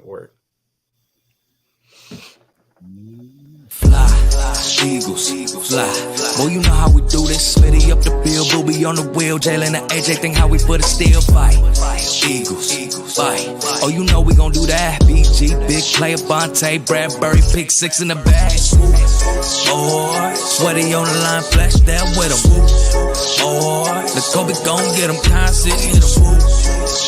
work. Fly, Eagles, fly. Boy, you know how we do this. Smitty up the field, Booby on the wheel. Jalen and AJ think how we put a steel fight. Eagles, fight. Oh, you know we gon' do that. BG, big player, Bonte, Bradbury, pick 6 in the bag. Boy, sweaty on the line, flash that with him. Boy, the Kobe gon' get him, constant, hit him.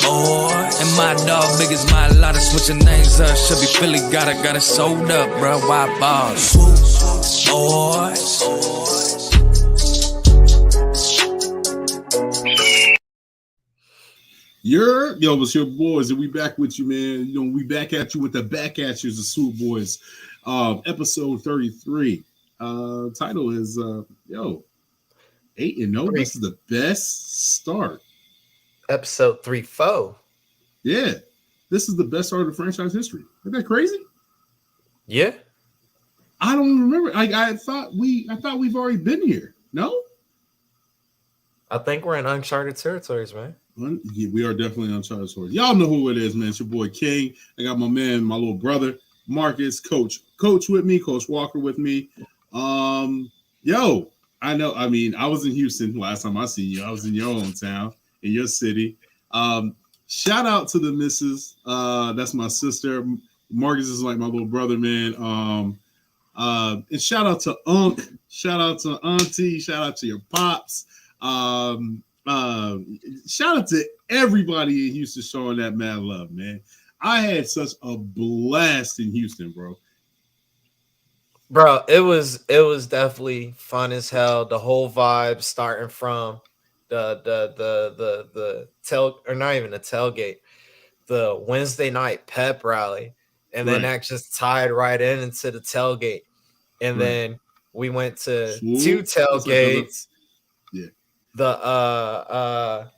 Boy, and my dog big as my lot of switching names up. Should be Philly, got it sold up, bro. Why balls? Boys. Yo, it's your boys, and we back with you, man. You know, we back at you with the back at you, the Swoop Boys. Episode 33. Title is 8-0. This is the best start. Episode 3-4. Yeah, this is the best start of franchise history. Isn't that crazy? Yeah. I don't remember. I thought we've already been here. No? I think we're in uncharted territories, man. Yeah, we are definitely in uncharted territories. Y'all know who it is, man. It's your boy King. I got my man, my little brother, Marcus, Coach with me, Coach Walker with me. I know. I mean, I was in Houston last time I seen you. I was in your hometown, in your city. Shout out to the missus. That's my sister. Marcus is like my little brother, man. And shout out to Unc. Shout out to Auntie. Shout out to your pops. Shout out to everybody in Houston showing that mad love, man. I had such a blast in Houston, bro. Bro, it was definitely fun as hell. The whole vibe, starting from the not even the tailgate, the Wednesday night pep rally, and then that just tied right into the tailgate, and then we went to Swoop. 2 tailgates. Yeah, the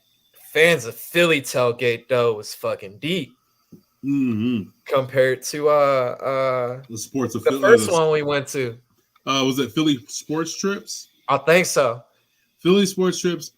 fans of Philly tailgate though was fucking deep. Compared to the sports of the first one we went to. Was it Philly Sports Trips? I think so. Philly Sports Trips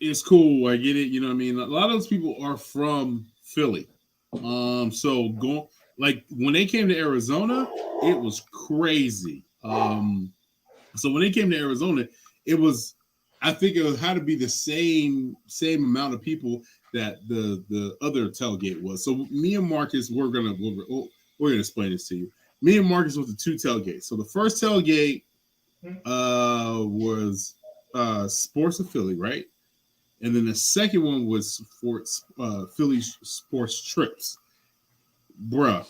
is cool. I get it. You know what I mean? A lot of those people are from Philly. So go like when they came to Arizona, it was crazy. So when they came to Arizona, it was, I think it had to be the same amount of people that the other tailgate was. So me and Marcus, we're gonna explain this to you. Me and Marcus went to 2 tailgates. So the first tailgate was Sports of Philly, right? And then the second one was for Philly Sports Trips. Bruh,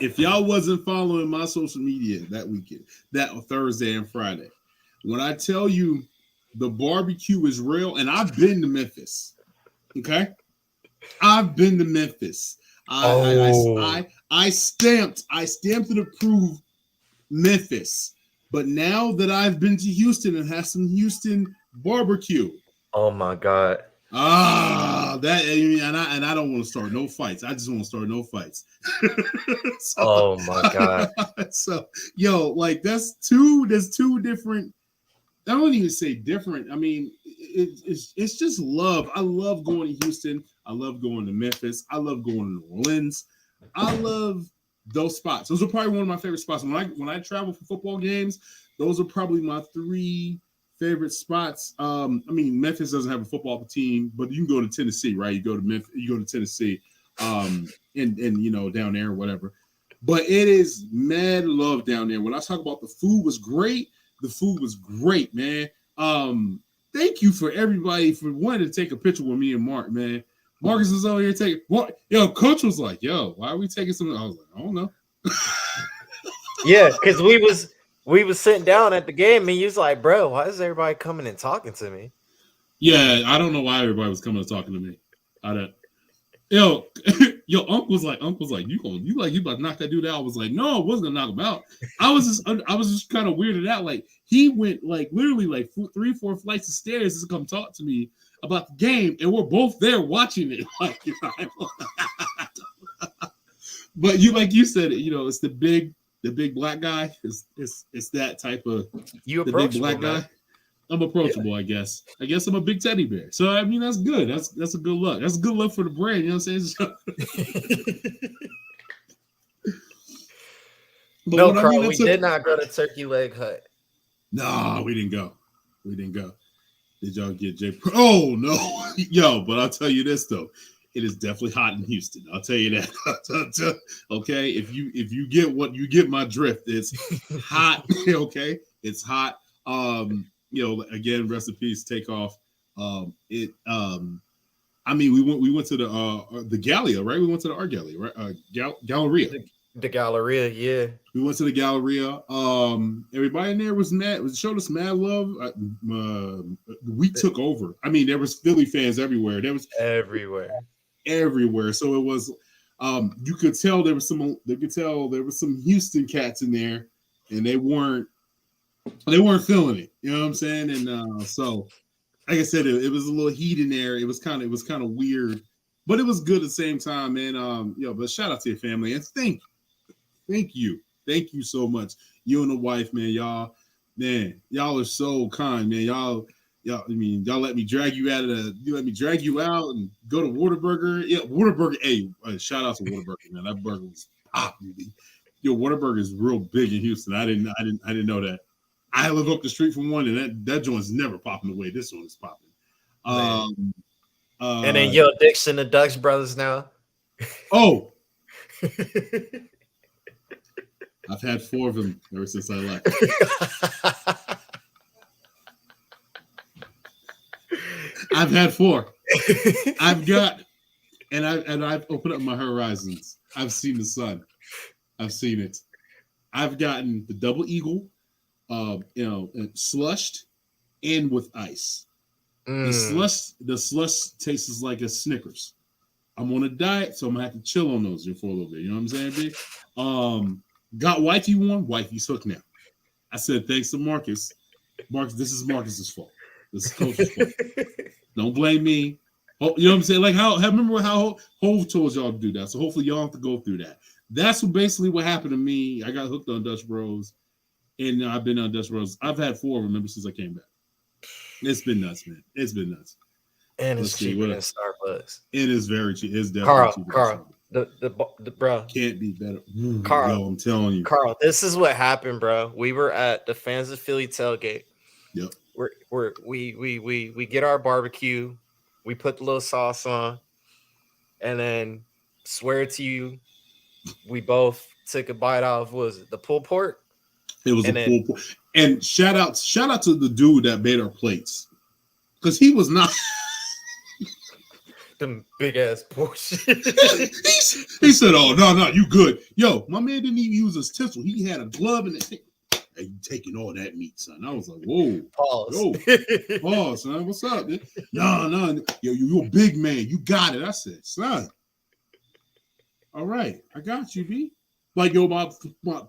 if y'all wasn't following my social media that weekend, that Thursday and Friday, when I tell you the barbecue is real, and I've been to Memphis. Okay, I've been to Memphis. I stamped to approve Memphis. But now that I've been to Houston and had some Houston barbecue. Oh my God. And I don't want to start no fights. I just want to start no fights. Oh my God. So like there's two different. I don't even say different. I mean, it's just love. I love going to Houston. I love going to Memphis. I love going to New Orleans. I love those spots. Those are probably one of my favorite spots. When I travel for football games, those are probably my 3 favorite spots. I mean, Memphis doesn't have a football team, but you can go to Tennessee, right? You go to Memphis, you go to Tennessee, and down there or whatever. But it is mad love down there. When I talk about the food was great. The food was great, man. Thank you for everybody for wanting to take a picture with me and Mark, man. Marcus was over here taking what? Yo, Coach was like, "Yo, why are we taking something?" I was like, "I don't know." Yeah, because we was sitting down at the game, and he was like, "Bro, why is everybody coming and talking to me?" Yeah, I don't know why everybody was coming and talking to me. I don't. Unc was like, you about to knock that dude out? I was like, no, I wasn't gonna knock him out. I was just kind of weirded out. Like he went like literally like 3-4 flights of stairs to come talk to me about the game, and we're both there watching it. Like, but you said it. It's the big black guy. It's that type of you the big black guy. I'm approachable, I guess. I guess I'm a big teddy bear. So I mean, that's good. That's a good look. That's a good look for the brand. You know what I'm saying? But No, what I Carl, mean, we did not go to Turkey Leg Hut. No, we didn't go. We didn't go. Did y'all get J? Oh no, yo! But I'll tell you this though, it is definitely hot in Houston. I'll tell you that. Okay, if you get what you get, my drift. It's hot. Okay, it's hot. Again, rest in peace. Take off. I mean, we went to the Galleria, right? We went to the art gallery, right? Galleria. The Galleria, yeah. We went to the Galleria. Everybody in there was mad. Showed us mad love. We took over. I mean, there was Philly fans everywhere. There was everywhere. So it was. You could tell there was some. They could tell there was some Houston cats in there, and they weren't feeling it. You know what I'm saying? And so, like I said, it was a little heat in there. It was kind of weird, but it was good at the same time, man. But shout out to your family and thank you so much. You and the wife, man. Y'all are so kind, man. Y'all. I mean, y'all let me drag you out and go to Whataburger. Yeah, Whataburger. Hey, shout out to Whataburger, man. That burger was popping. Yo, Whataburger is real big in Houston. I didn't know that. I live up the street from one, and that joint's never popping the way this one is popping. And then Yo Dixon, the Dux brothers now. Oh, I've had 4 of them ever since I left. I've had 4. I've opened up my horizons. I've seen the sun. I've seen it. I've gotten the double eagle. Slushed and with ice. The slush tastes like a Snickers. I'm on a diet, so I'm gonna have to chill on those for a little bit. You know what I'm saying, big? Got wifey one, wifey's hooked now. I said thanks to Marcus. Marcus, this is Marcus's fault. This is Coach's fault. Don't blame me. Oh, you know what I'm saying? Like remember how Hove told y'all to do that. So hopefully y'all have to go through that. That's basically what happened to me. I got hooked on Dutch Bros. And I've been on Dutch Bros. I've had 4 of them ever since I came back. It's been nuts, man. It's been nuts. And it's cheaper than Starbucks. It is very cheap. It's definitely cheaper. Carl, the bro can't be better. Carl, yo, I'm telling you, Carl. This is what happened, bro. We were at the Fans of Philly tailgate. Yep. We get our barbecue. We put the little sauce on, and then swear to you, we both took a bite out of the pulled pork. It was pulled pork. And shout out to the dude that made our plates, because he was not. Them big ass portion. he said, "Oh no, you good, yo." My man didn't even use his tinsel. He had a glove and hey, you taking all that meat, son? I was like, "Whoa, pause, son. What's up, man? No, yo, you a big man. You got it." I said, "Son, all right, I got you, B." Like, yo, my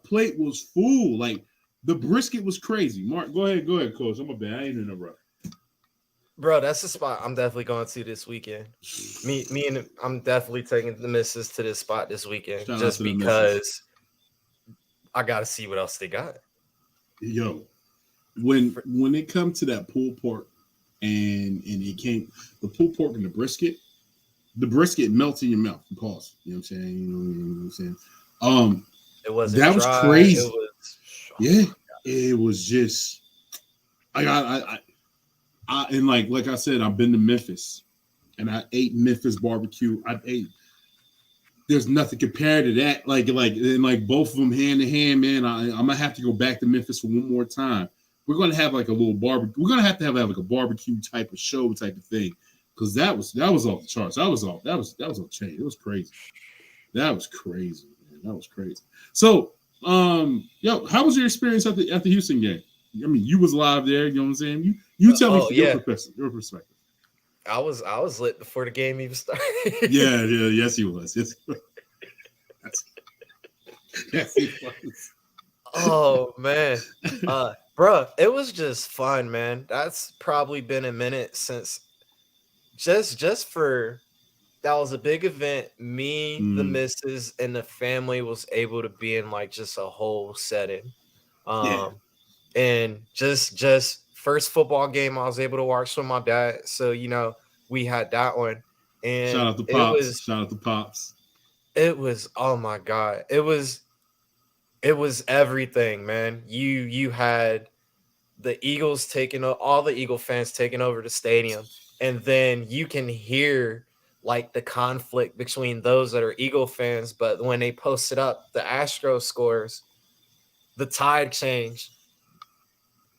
plate was full. Like, the brisket was crazy. Mark, go ahead, Coach. I'm a bad. I ain't interrupt. Bro, that's the spot I'm definitely going to this weekend. I'm definitely taking the missus to this spot this weekend. Shout just because I gotta see what else they got. Yo, when it comes to that pulled pork and it came the pulled pork and the brisket melts in your mouth. Pause. You know what I'm saying? You know what I'm saying? It wasn't that dry. Was crazy. It was, yeah, it was just I and like I said, I've been to Memphis and I ate Memphis barbecue. There's nothing compared to that. Like both of them hand in hand, man. I'm gonna have to go back to Memphis for one more time. We're gonna have like a little barbecue. We're gonna have to have like a barbecue type of show type of thing, because that was off the charts. That was off chain. It was crazy. That was crazy, man. That was crazy. So, how was your experience at the Houston game? I mean, you was live there. You know what I'm saying? You tell me your perspective. I was lit before the game even started. Yes, he was. Yes, he was. Oh man, bro, it was just fun, man. That's probably been a minute since just for that was a big event. Me, the missus, and the family was able to be in like just a whole setting, and just first football game I was able to watch with my dad. So, we had that one. Shout And out to Pops. Shout out to Pops. It was, oh my God. It was everything, man. You had the Eagles all the Eagle fans taking over the stadium. And then you can hear like the conflict between those that are Eagle fans. But when they posted up the Astros scores, the tide changed.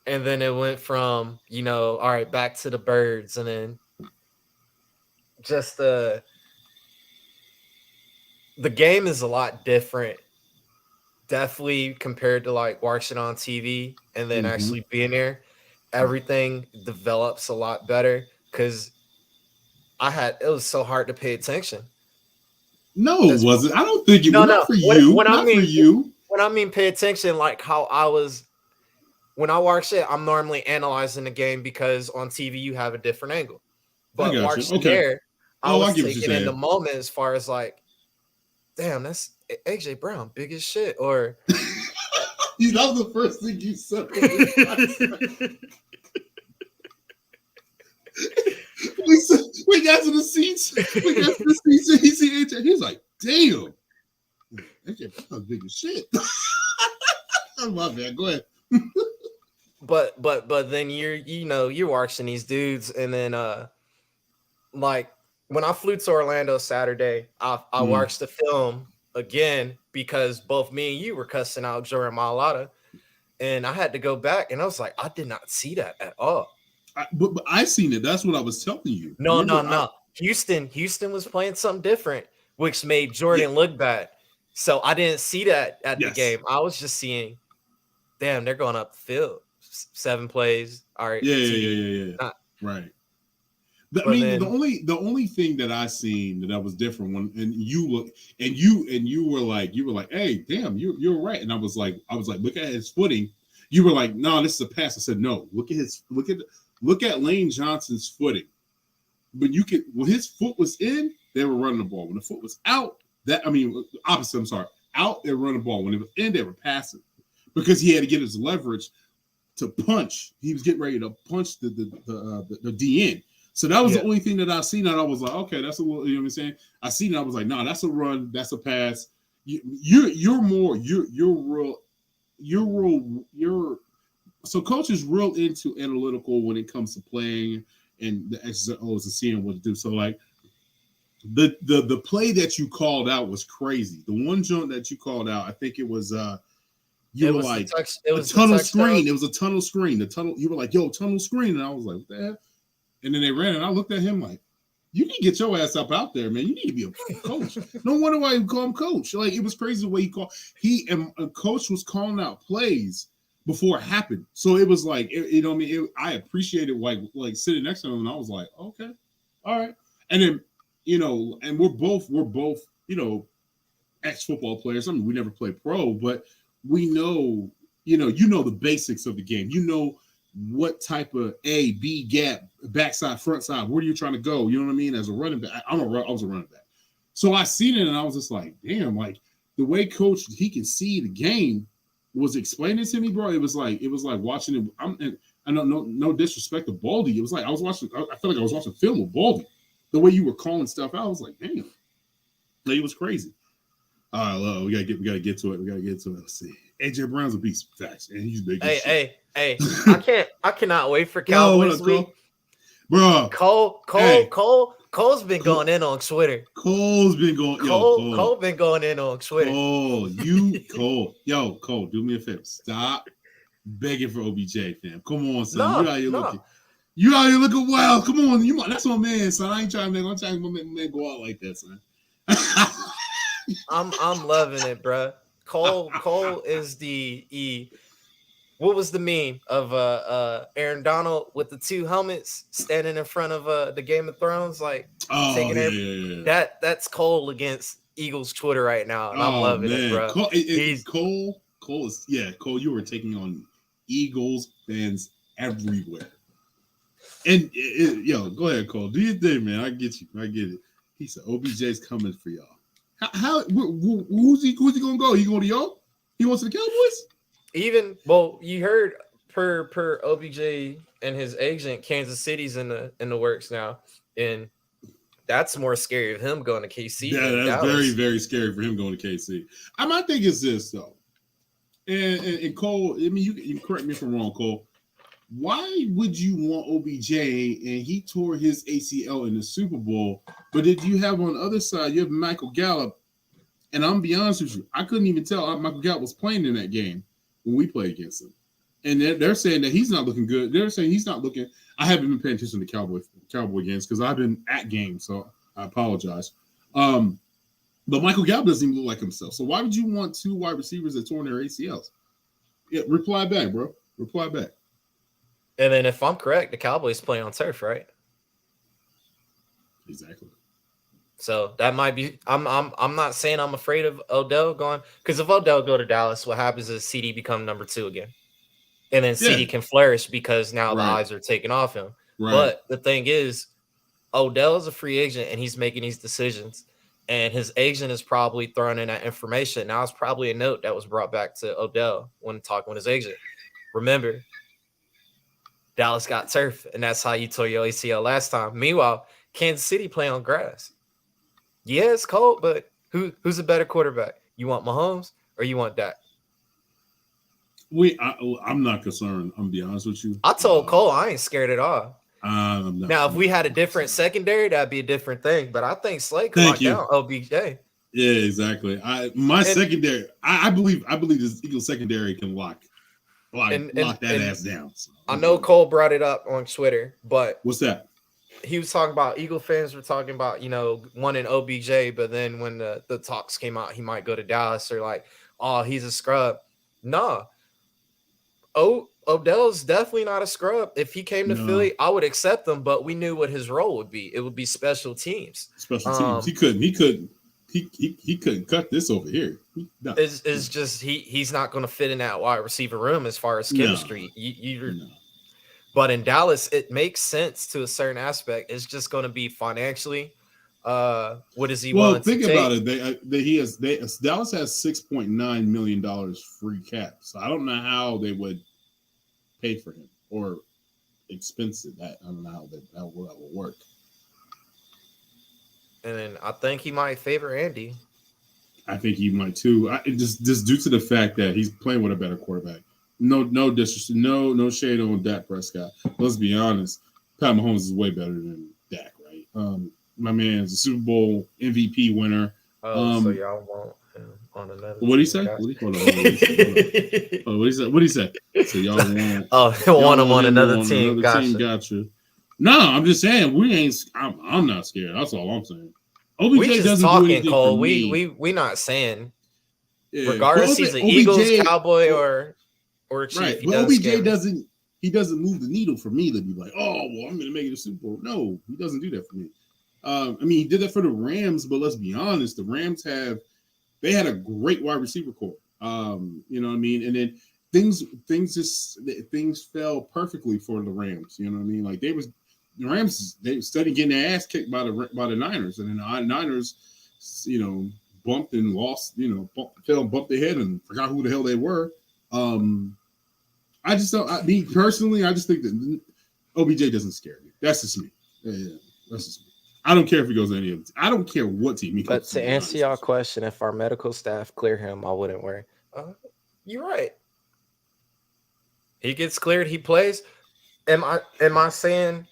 And then it went from, all right, back to the birds. And then just the game is a lot different. Definitely compared to like watching on TV and then actually being there, everything develops a lot better because it was so hard to pay attention. No, it wasn't. I don't think it was. Not for you. Not for you. When I mean pay attention, like how when I watch it, I'm normally analyzing the game because on TV you have a different angle. But watching there, I was taking in the moment as far as like, damn, that's AJ Brown, big as shit. Or that was the first thing you said. we got to the seats. And he see AJ. He's like, damn, AJ Brown's big as shit. My bad. Go ahead. But then you're watching these dudes, and then like when I flew to Orlando Saturday, I watched the film again because both me and you were cussing out Jordan Mailata, and I had to go back, and I was like, I did not see that at all. But I seen it. That's what I was telling you. No. Houston was playing something different, which made Jordan look bad. So I didn't see that at the game. I was just seeing, damn, they're going up the field. 7 plays. All right. Yeah. Right. The only thing that I seen that was different you were like, hey, damn, you're right. And I was like, look at his footing. You were like, no, this is a pass. I said, no, look at Lane Johnson's footing. But when his foot was in, they were running the ball. When the foot was out, opposite. I'm sorry, out they were running the ball. When it was in, they were passing because he had to get his leverage to punch. He was getting ready to punch the DN. So that was the only thing that I seen, and I was like, okay, that's a little. You know what I'm saying? I seen it. I was like, no, that's a run. That's a pass. You're so coach is real into analytical when it comes to playing and the X's and O's and seeing what to do. So like the play that you called out was crazy. The one jump that you called out, I think it was it was a tunnel screen. It was a tunnel screen. You were like, yo, tunnel screen. And I was like, what the heck? And then they ran, and I looked at him like, you need to get your ass up out there, man. You need to be a coach. No wonder why you call him coach. Like, it was crazy the way he called. A coach was calling out plays before it happened. So it was like, I appreciated like sitting next to him, and I was like, okay, all right. And then, and we're both, ex-football players. I mean, we never played pro, but we know, the basics of the game. What type of A, B gap, backside, front side, where are you trying to go? You know what I mean? As a running back, I was a running back. So I seen it and I was just like, damn, like the way coach, he can see the game was explaining to me, bro. It was like watching it. I don't no disrespect to Baldy. It was like I felt like I was watching film with Baldy. The way you were calling stuff out, I was like, damn. Like, it was crazy. All right, we gotta get to it. Let's see. AJ Brown's a beast, facts, and he's big. Hey, I cannot wait for Cowboys week, bro. Cole's been going in on Twitter. Cole been in on Twitter. Cole, do me a favor. Stop begging for OBJ, fam. Come on, son. You out here looking wild. Come on, that's my man, son. I'm trying to make my man go out like that, son. I'm loving it, bro. Cole is what was the meme of Aaron Donald with the 2 helmets standing in front of the Game of Thrones, like taking that's Cole against Eagles Twitter right now, and I'm loving it, bro. Cole, you were taking on Eagles fans everywhere. And go ahead, Cole. Do your thing, man. I get it. He said OBJ's coming for y'all. Who's he gonna go? He going to y'all? He wants the Cowboys? You heard per OBJ and his agent, Kansas City's in the works now, and that's more scary of him going to KC than That's very, Dallas. very scary for him going to KC. My thing is this though, and Cole. I mean, you correct me if I'm wrong, Cole. Why would you want OBJ and he tore his ACL in the Super Bowl? But did you have on the other side, you have Michael Gallup, and I'm gonna be honest with you, I couldn't even tell Michael Gallup was playing in that game when we played against him. And they're saying that he's not looking good. They're saying he's not looking. I haven't been paying attention to Cowboy games because I've been at games, so I apologize. But Michael Gallup doesn't even look like himself. So why would you want two wide receivers that torn their ACLs? Yeah, reply back, bro. Reply back. And then, if I'm correct, the Cowboys play on turf, right? Exactly. So that might be. I'm not saying I'm afraid of Odell going, because if Odell go to Dallas, what happens is CD become number 2 again, and then CD can flourish because now the eyes are taken off him. Right. But the thing is, Odell is a free agent and he's making these decisions, and his agent is probably throwing in that information. Now it's probably a note that was brought back to Odell when talking with his agent. Remember, Dallas got turf, and that's how you tore your ACL last time. Meanwhile, Kansas City play on grass. Yeah, it's cold, but who's a better quarterback? You want Mahomes or you want Dak? I'm not concerned. I'm gonna be honest with you. I told Cole I ain't scared at all. Now, if we had a different secondary, that'd be a different thing. But I think Slay can lock down OBJ. Yeah, exactly. Secondary. I believe this Eagles secondary can lock that ass down. So, I know Cole brought it up on Twitter, but what's that? He was talking about Eagle fans were talking about, wanting OBJ, but then when the talks came out, he might go to Dallas, or like, oh, he's a scrub. Nah. Odell's definitely not a scrub. If he came to Philly, I would accept him, but we knew what his role would be. It would be special teams. Special teams. He couldn't cut this over here. It's just he's not going to fit in that wide receiver room as far as chemistry. But in Dallas, it makes sense to a certain aspect. It's just going to be financially. What is he willing to take? Well, think about it. Dallas has $6.9 million free cap. So I don't know how they would pay for him or expense it. I don't know how that will work. And then I think he might favor Andy. I think he might too. Just due to the fact that he's playing with a better quarterback. No disrespect, no shade on Dak Prescott. Let's be honest. Pat Mahomes is way better than Dak, right? My man's a Super Bowl MVP winner. So y'all want him on another. What did he say? What did he say? So y'all want him on another team. Gotcha. No, I'm just saying I'm not scared. That's all I'm saying. OBJ we just doesn't talking, do anything Cole. for me. We not saying regardless he's an Eagles, Cowboy, or Chief. Right, but OBJ doesn't move the needle for me to be like, oh well, I'm gonna make it a Super Bowl. No, he doesn't do that for me. He did that for the Rams, but let's be honest, the Rams had a great wide receiver core. You know what I mean? And then things fell perfectly for the Rams. You know what I mean? Like the Rams started getting their ass kicked by the Niners, and then the Niners, bumped and lost. Bumped their head and forgot who the hell they were. I just don't. Me personally, I just think that OBJ doesn't scare me. That's just me. Yeah, that's just me. I don't care if he goes to any of. I don't care what team he goes. But to answer y'all question, if our medical staff clear him, I wouldn't worry. You're right. He gets cleared. He plays. Am I saying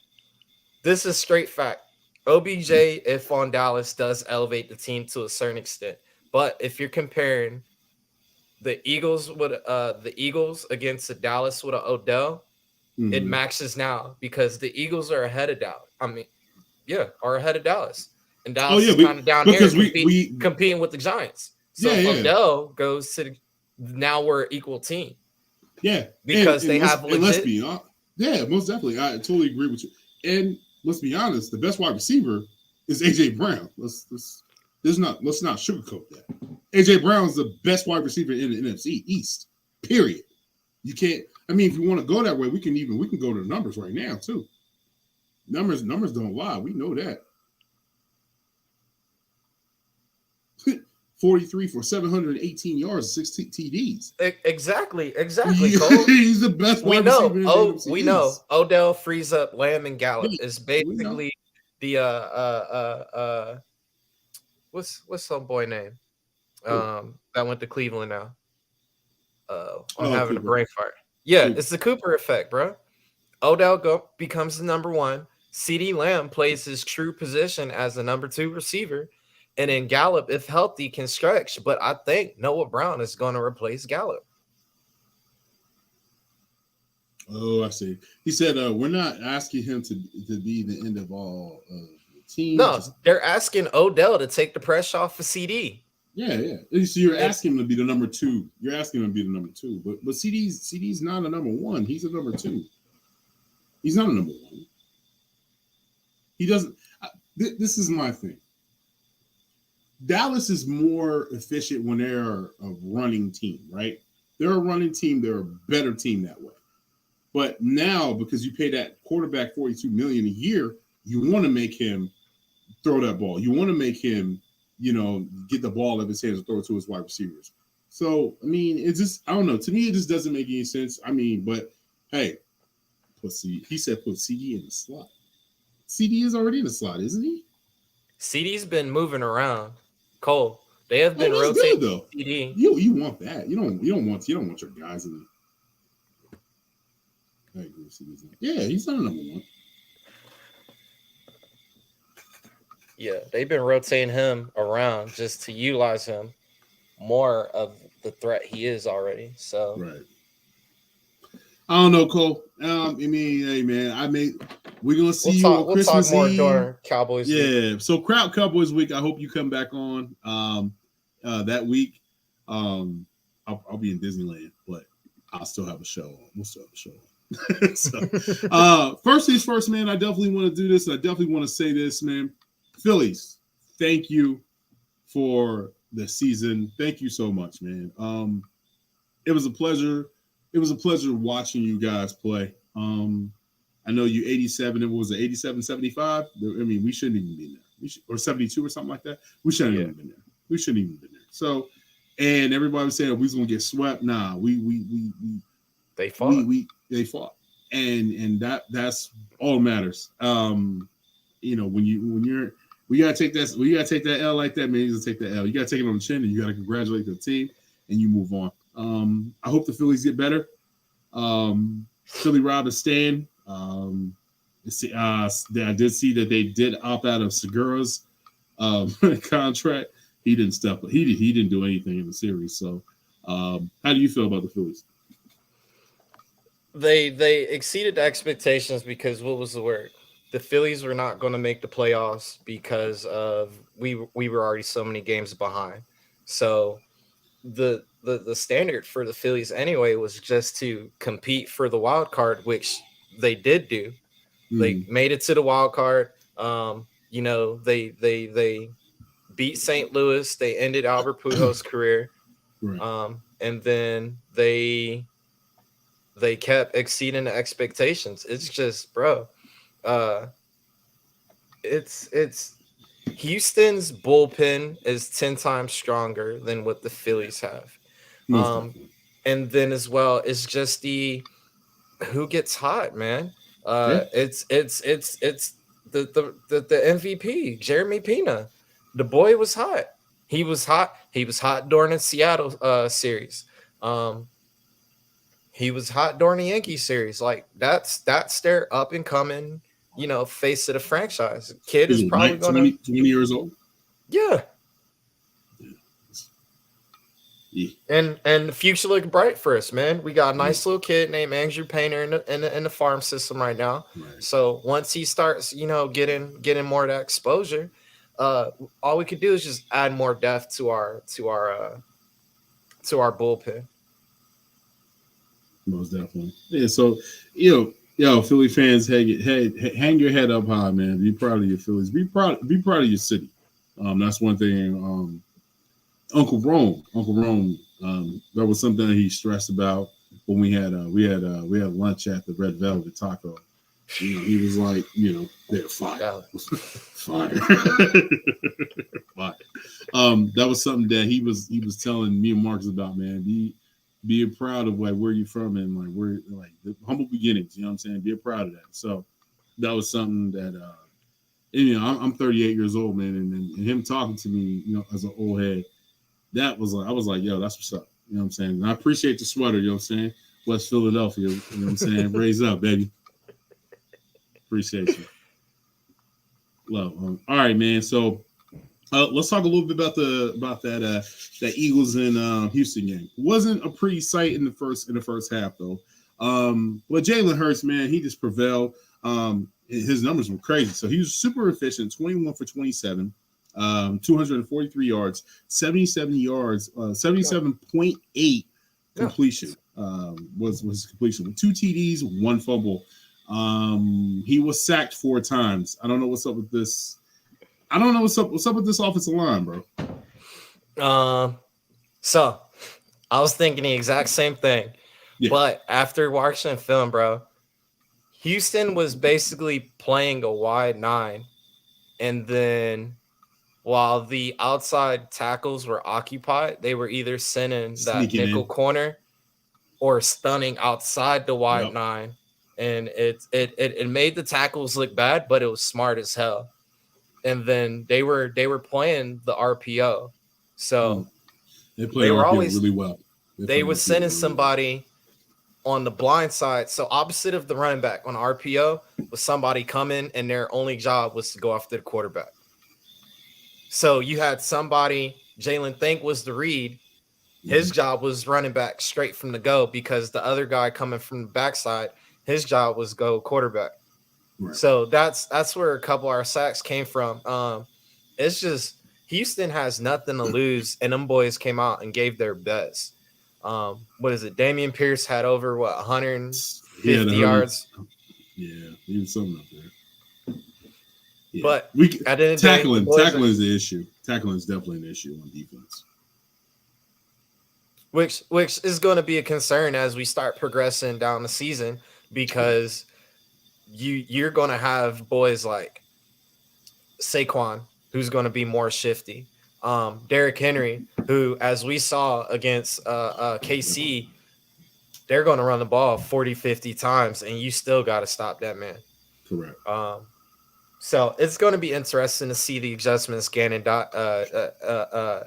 this is straight fact? OBJ, if on Dallas, does elevate the team to a certain extent. But if you're comparing the Eagles against the Dallas with an Odell, it matches now because the Eagles are ahead of Dallas. Are ahead of Dallas. And Dallas is kind of down here competing with the Giants. So Odell goes to now we're an equal team. Yeah. Because they have legit. Let's be honest. Yeah, most definitely. I totally agree with you. And let's be honest, the best wide receiver is AJ Brown. Let's not sugarcoat that. AJ Brown is the best wide receiver in the NFC East. Period. You can't. If you want to go that way, we can go to the numbers right now too. Numbers don't lie. We know that. 43 for 718 yards, 16 TDs. Exactly, Cole. He's the best wide receiver in the NFC We East. know. Odell frees up Lamb and Gallup. Yeah, It's we know. basically the what's some boy name that went to Cleveland now. I'm having a Cooper. brain fart. Yeah, Cooper. it's the Cooper effect, bro. Odell becomes the number one. CeeDee Lamb plays his true position as the number 2 receiver. And then Gallup, if healthy, can stretch. But I think Noah Brown is going to replace Gallup. Oh, I see. He said, we're not asking him to be the end of all teams. No, they're asking Odell to take the pressure off of CD. Yeah. So you're asking him to be the number 2. You're asking him to be the number 2. But CD's not a number 1. He's a number 2. He's not a number 1. He doesn't. This is my thing. Dallas is more efficient when they're a running team, right? They're a running team. They're a better team that way. But now, because you pay that quarterback $42 million a year, you want to make him throw that ball. You want to make him, get the ball out of his hands and throw it to his wide receivers. So, I mean, it's just, I don't know. To me, it just doesn't make any sense. I mean, but hey, he said put CD in the slot. CD is already in the slot, isn't he? CD's been moving around. Cole, they have been rotating good, though. CD. You want that? You don't want your guys in. Yeah, he's not a number 1. Yeah, they've been rotating him around just to utilize him more of the threat he is already. So right. I don't know, Cole. I mean, hey man, we're gonna see you on Christmas Eve. We'll talk more Eve. during Cowboys week. Yeah. So Cowboys week. I hope you come back on that week. I'll be in Disneyland, but I'll still have a show on. We'll still have a show on. So, first things first, man. I definitely want to do this. I definitely want to say this, man. Phillies, thank you for the season. Thank you so much, man. It was a pleasure. It was a pleasure watching you guys play. I know you 87. It was 87-75. I mean, we shouldn't even be there. Or 72 or something like that. We shouldn't even been there. We shouldn't even been there. So, and everybody was saying we was gonna get swept. Nah, they fought. They fought, and that's all that matters. When we gotta take that L like that, man. You gotta take that L. You gotta take it on the chin, and you gotta congratulate the team, and you move on. I hope the Phillies get better. Philly Rob is staying. I did see that they did opt out of Segura's contract. He didn't step up. He didn't do anything in the series. So, how do you feel about the Phillies? They exceeded expectations because what was the word? The Phillies were not going to make the playoffs because of we were already so many games behind. So the standard for the Phillies anyway was just to compete for the wild card, which they did do. They made it to the wild card. They beat St. Louis. They ended Albert Pujols' career. Right. And then they kept exceeding the expectations. It's just, bro, it's Houston's bullpen is 10 times stronger than what the Phillies have. And then as well, it's just the who gets hot, man. It's the MVP, Jeremy Pena. The boy was hot. He was hot. He was hot during the Seattle series. He was hot during the Yankee series. Like that's their up and coming, face of the franchise. Kid is probably going to 20 years old. Yeah. And the future looking bright for us, man. We got a nice little kid named Andrew Painter in the farm system right now. Right. So once he starts, getting more of that exposure, all we could do is just add more depth to our bullpen. Most definitely. Yeah. So Philly fans, hang your head up high, man. Be proud of your Phillies. Be proud of your city. That's one thing. Uncle Rome, that was something that he stressed about when we had lunch at the Red Velvet Taco. He was like, they're fire. Yeah. Fire. Fire. That was something that he was telling me and Marcus about, man. Be proud of like where you're from and like where like the humble beginnings, you know what I'm saying? Be proud of that. So that was something that I'm 38 years old, man, and him talking to me, as an old head, that was like I was like, yo, that's what's up. You know what I'm saying? And I appreciate the sweater, you know what I'm saying? West Philadelphia, you know what I'm saying? Raise up, baby. Appreciate you. Love. All right, man. So let's talk a little bit about that Eagles and Houston game. Wasn't a pretty sight in the first half though. But Jalen Hurts, man, he just prevailed. His numbers were crazy. So he was super efficient, 21 for 27, 243 yards, 77 yards, 77.8 completion was his completion with 2 TDs, 1 fumble. He was sacked 4 times. I don't know what's up with this. I don't know what's up with this offensive line, bro. So I was thinking the exact same thing. Yeah. But after watching film, bro, Houston was basically playing a wide 9. And then while the outside tackles were occupied, they were either sending that nickel corner or stunning outside the wide 9. And it made the tackles look bad, but it was smart as hell. And then they were playing the RPO. So they were always really well. They were sending somebody on the blind side. So opposite of the running back on RPO was somebody coming and their only job was to go after the quarterback. So you had somebody, Jalen Think was the read. His job was running back straight from the go because the other guy coming from the backside, his job was go quarterback. Right. So that's where a couple of our sacks came from. It's just Houston has nothing to lose, and them boys came out and gave their best. What is it? Damian Pierce had over 150 yards. Yeah, he was something up there. Yeah. But tackling is the issue. Tackling is definitely an issue on defense. Which is going to be a concern as we start progressing down the season because you're going to have boys like Saquon, who's going to be more shifty. Derrick Henry, who, as we saw against KC, they're going to run the ball 40, 50 times, and you still got to stop that man. Correct. So it's going to be interesting to see the adjustments Gannon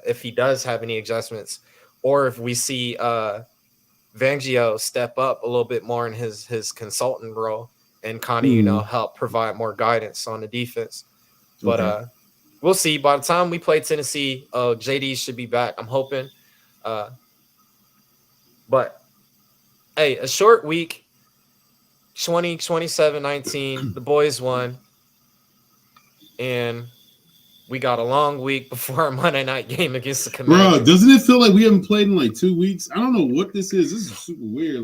if he does have any adjustments, or if we see Fangio step up a little bit more in his consultant role and kind of, help provide more guidance on the defense. But we'll see. By the time we play Tennessee, JD should be back, I'm hoping. But, hey, a short week, 27-19, the boys won. And we got a long week before our Monday night game against the Commanders. Bro, doesn't it feel like we haven't played in like 2 weeks? I don't know what this is. This is super weird.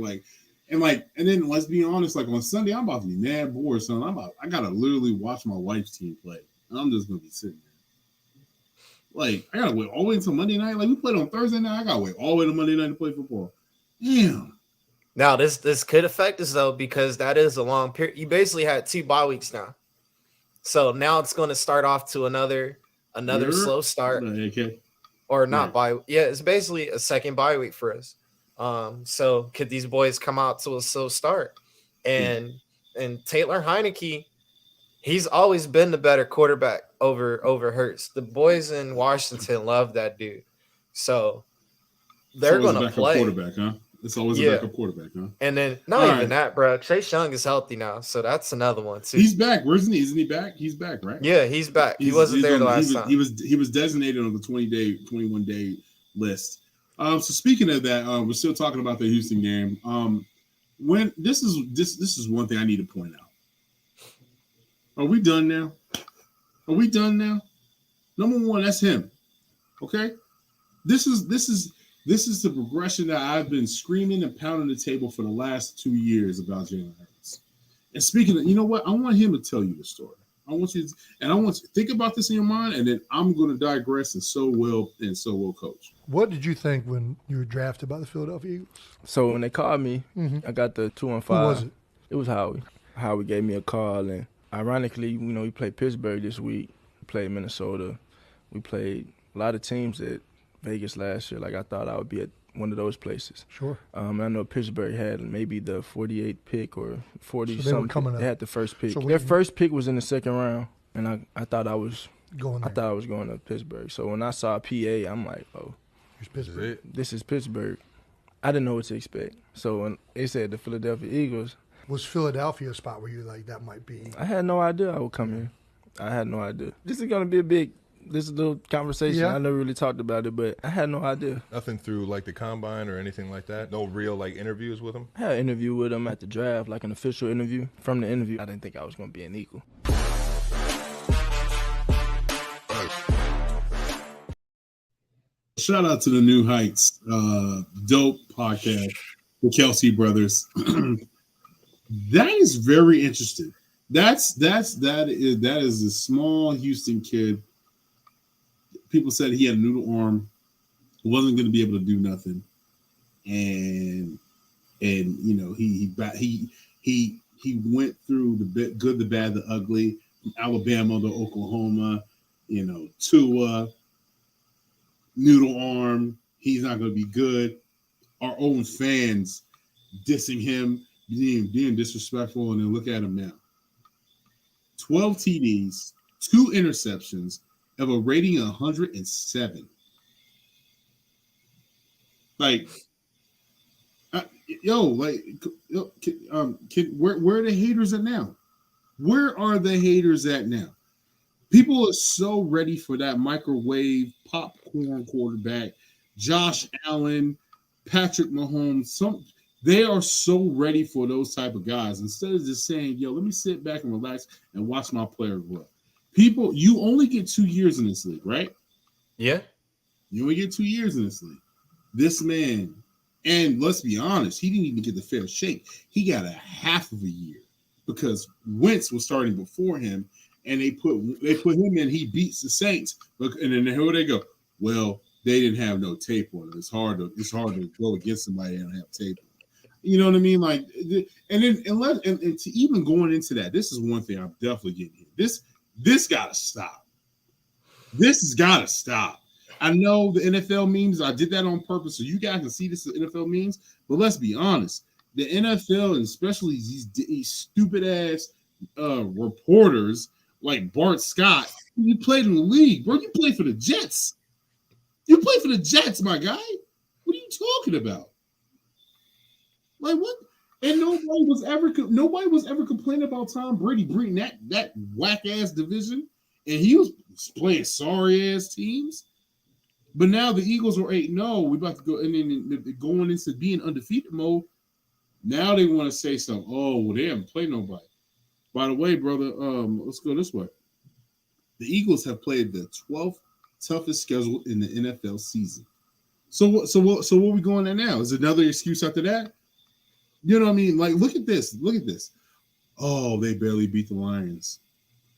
And then let's be honest, like on Sunday, I'm about to be mad bored, son. I gotta literally watch my wife's team play. And I'm just gonna be sitting there. Like, I gotta wait all the way until Monday night. Like, we played on Thursday night. I gotta wait all the way to Monday night to play football. Damn. Now, this could affect us though, because that is a long period. You basically had 2 bye weeks now. So now it's going to start off to another slow start, or not bye. Yeah, it's basically a second bye week for us. So could these boys come out to a slow start? And Taylor Heineke, he's always been the better quarterback over Hurts. The boys in Washington love that dude. So they're going to play. Quarterback, huh? It's always a backup quarterback, huh? And then not even that, bro. Chase Young is healthy now, so that's another one too. He's back. Where isn't he? Isn't he back? He's back, right? Yeah, he's back. He wasn't there the last time. He was designated on the 21-day list. So speaking of that, we're still talking about the Houston game. When this is one thing I need to point out. Are we done now? Number one, that's him. Okay, this is the progression that I've been screaming and pounding the table for the last 2 years about Jalen Hurts. And speaking of, you know what? I want him to tell you the story. I want you to think about this in your mind, and then I'm going to digress and so will coach. What did you think when you were drafted by the Philadelphia Eagles? So when they called me, I got the 2-5. Who was it? It was Howie. Howard gave me a call, and ironically, we played Pittsburgh this week, played Minnesota. We played a lot of teams at Vegas last year. Like, I thought I would be at one of those places. Sure. I know Pittsburgh had maybe the 48 pick or 40 So they were something. coming up. They had the first pick. So Their first pick was in the second round, and I thought I was going there. I thought I was going to Pittsburgh. So when I saw PA, I'm like, oh, Here's Pittsburgh. this is Pittsburgh. I didn't know what to expect. So when they said the Philadelphia Eagles, Was Philadelphia a spot where you like that might be? I had no idea I would come here. I had no idea. This is going to be this is a little conversation. Yeah. I never really talked about it, but I had no idea. Nothing through like the combine or anything like that? No real like interviews with him? I had an interview with him at the draft, like an official interview. From the interview, I didn't think I was going to be an Eagle. Shout out to the New Heights, dope podcast, the Kelsey brothers. That is very interesting. That is a small Houston kid. People said he had a noodle arm, wasn't going to be able to do nothing, and he went through the good, the bad, the ugly, from Alabama to Oklahoma, Tua. Noodle arm, he's not going to be good. Our own fans dissing him, being disrespectful, and then look at him now. 12 TDs, 2 interceptions, of a rating of 107. Like, where are the haters at now? Where are the haters at now? People are so ready for that microwave popcorn quarterback, Josh Allen, Patrick Mahomes. They are so ready for those type of guys instead of just saying, let me sit back and relax and watch my player grow. People, you only get 2 years in this league, right? Yeah. You only get 2 years in this league. This man, and let's be honest, he didn't even get the fair shake. He got a half of a year because Wentz was starting before him. And they put him in. He beats the Saints, and then here they go. Well, they didn't have no tape on it. It's hard to go against somebody that don't have tape on it. You know what I mean? Like, and to even going into that, this is one thing I'm definitely getting here. This gotta stop. This has gotta stop. I know the NFL memes. I did that on purpose so you guys can see this as NFL memes. But let's be honest, the NFL and especially these stupid ass reporters. Like Bart Scott, you played in the league, bro. You played for the Jets. You played for the Jets, my guy. What are you talking about? Like what? And nobody was ever complaining about Tom Brady bringing that whack ass division, and he was playing sorry ass teams. But now the Eagles are 8-0. We about to go and then going into being undefeated mode. Now they want to say something. Oh, well, they haven't played nobody. By the way, brother, let's go this way. The Eagles have played the 12th toughest schedule in the NFL season. So what are we going at now? Is another excuse after that? You know what I mean? Like, look at this. Look at this. Oh, they barely beat the Lions.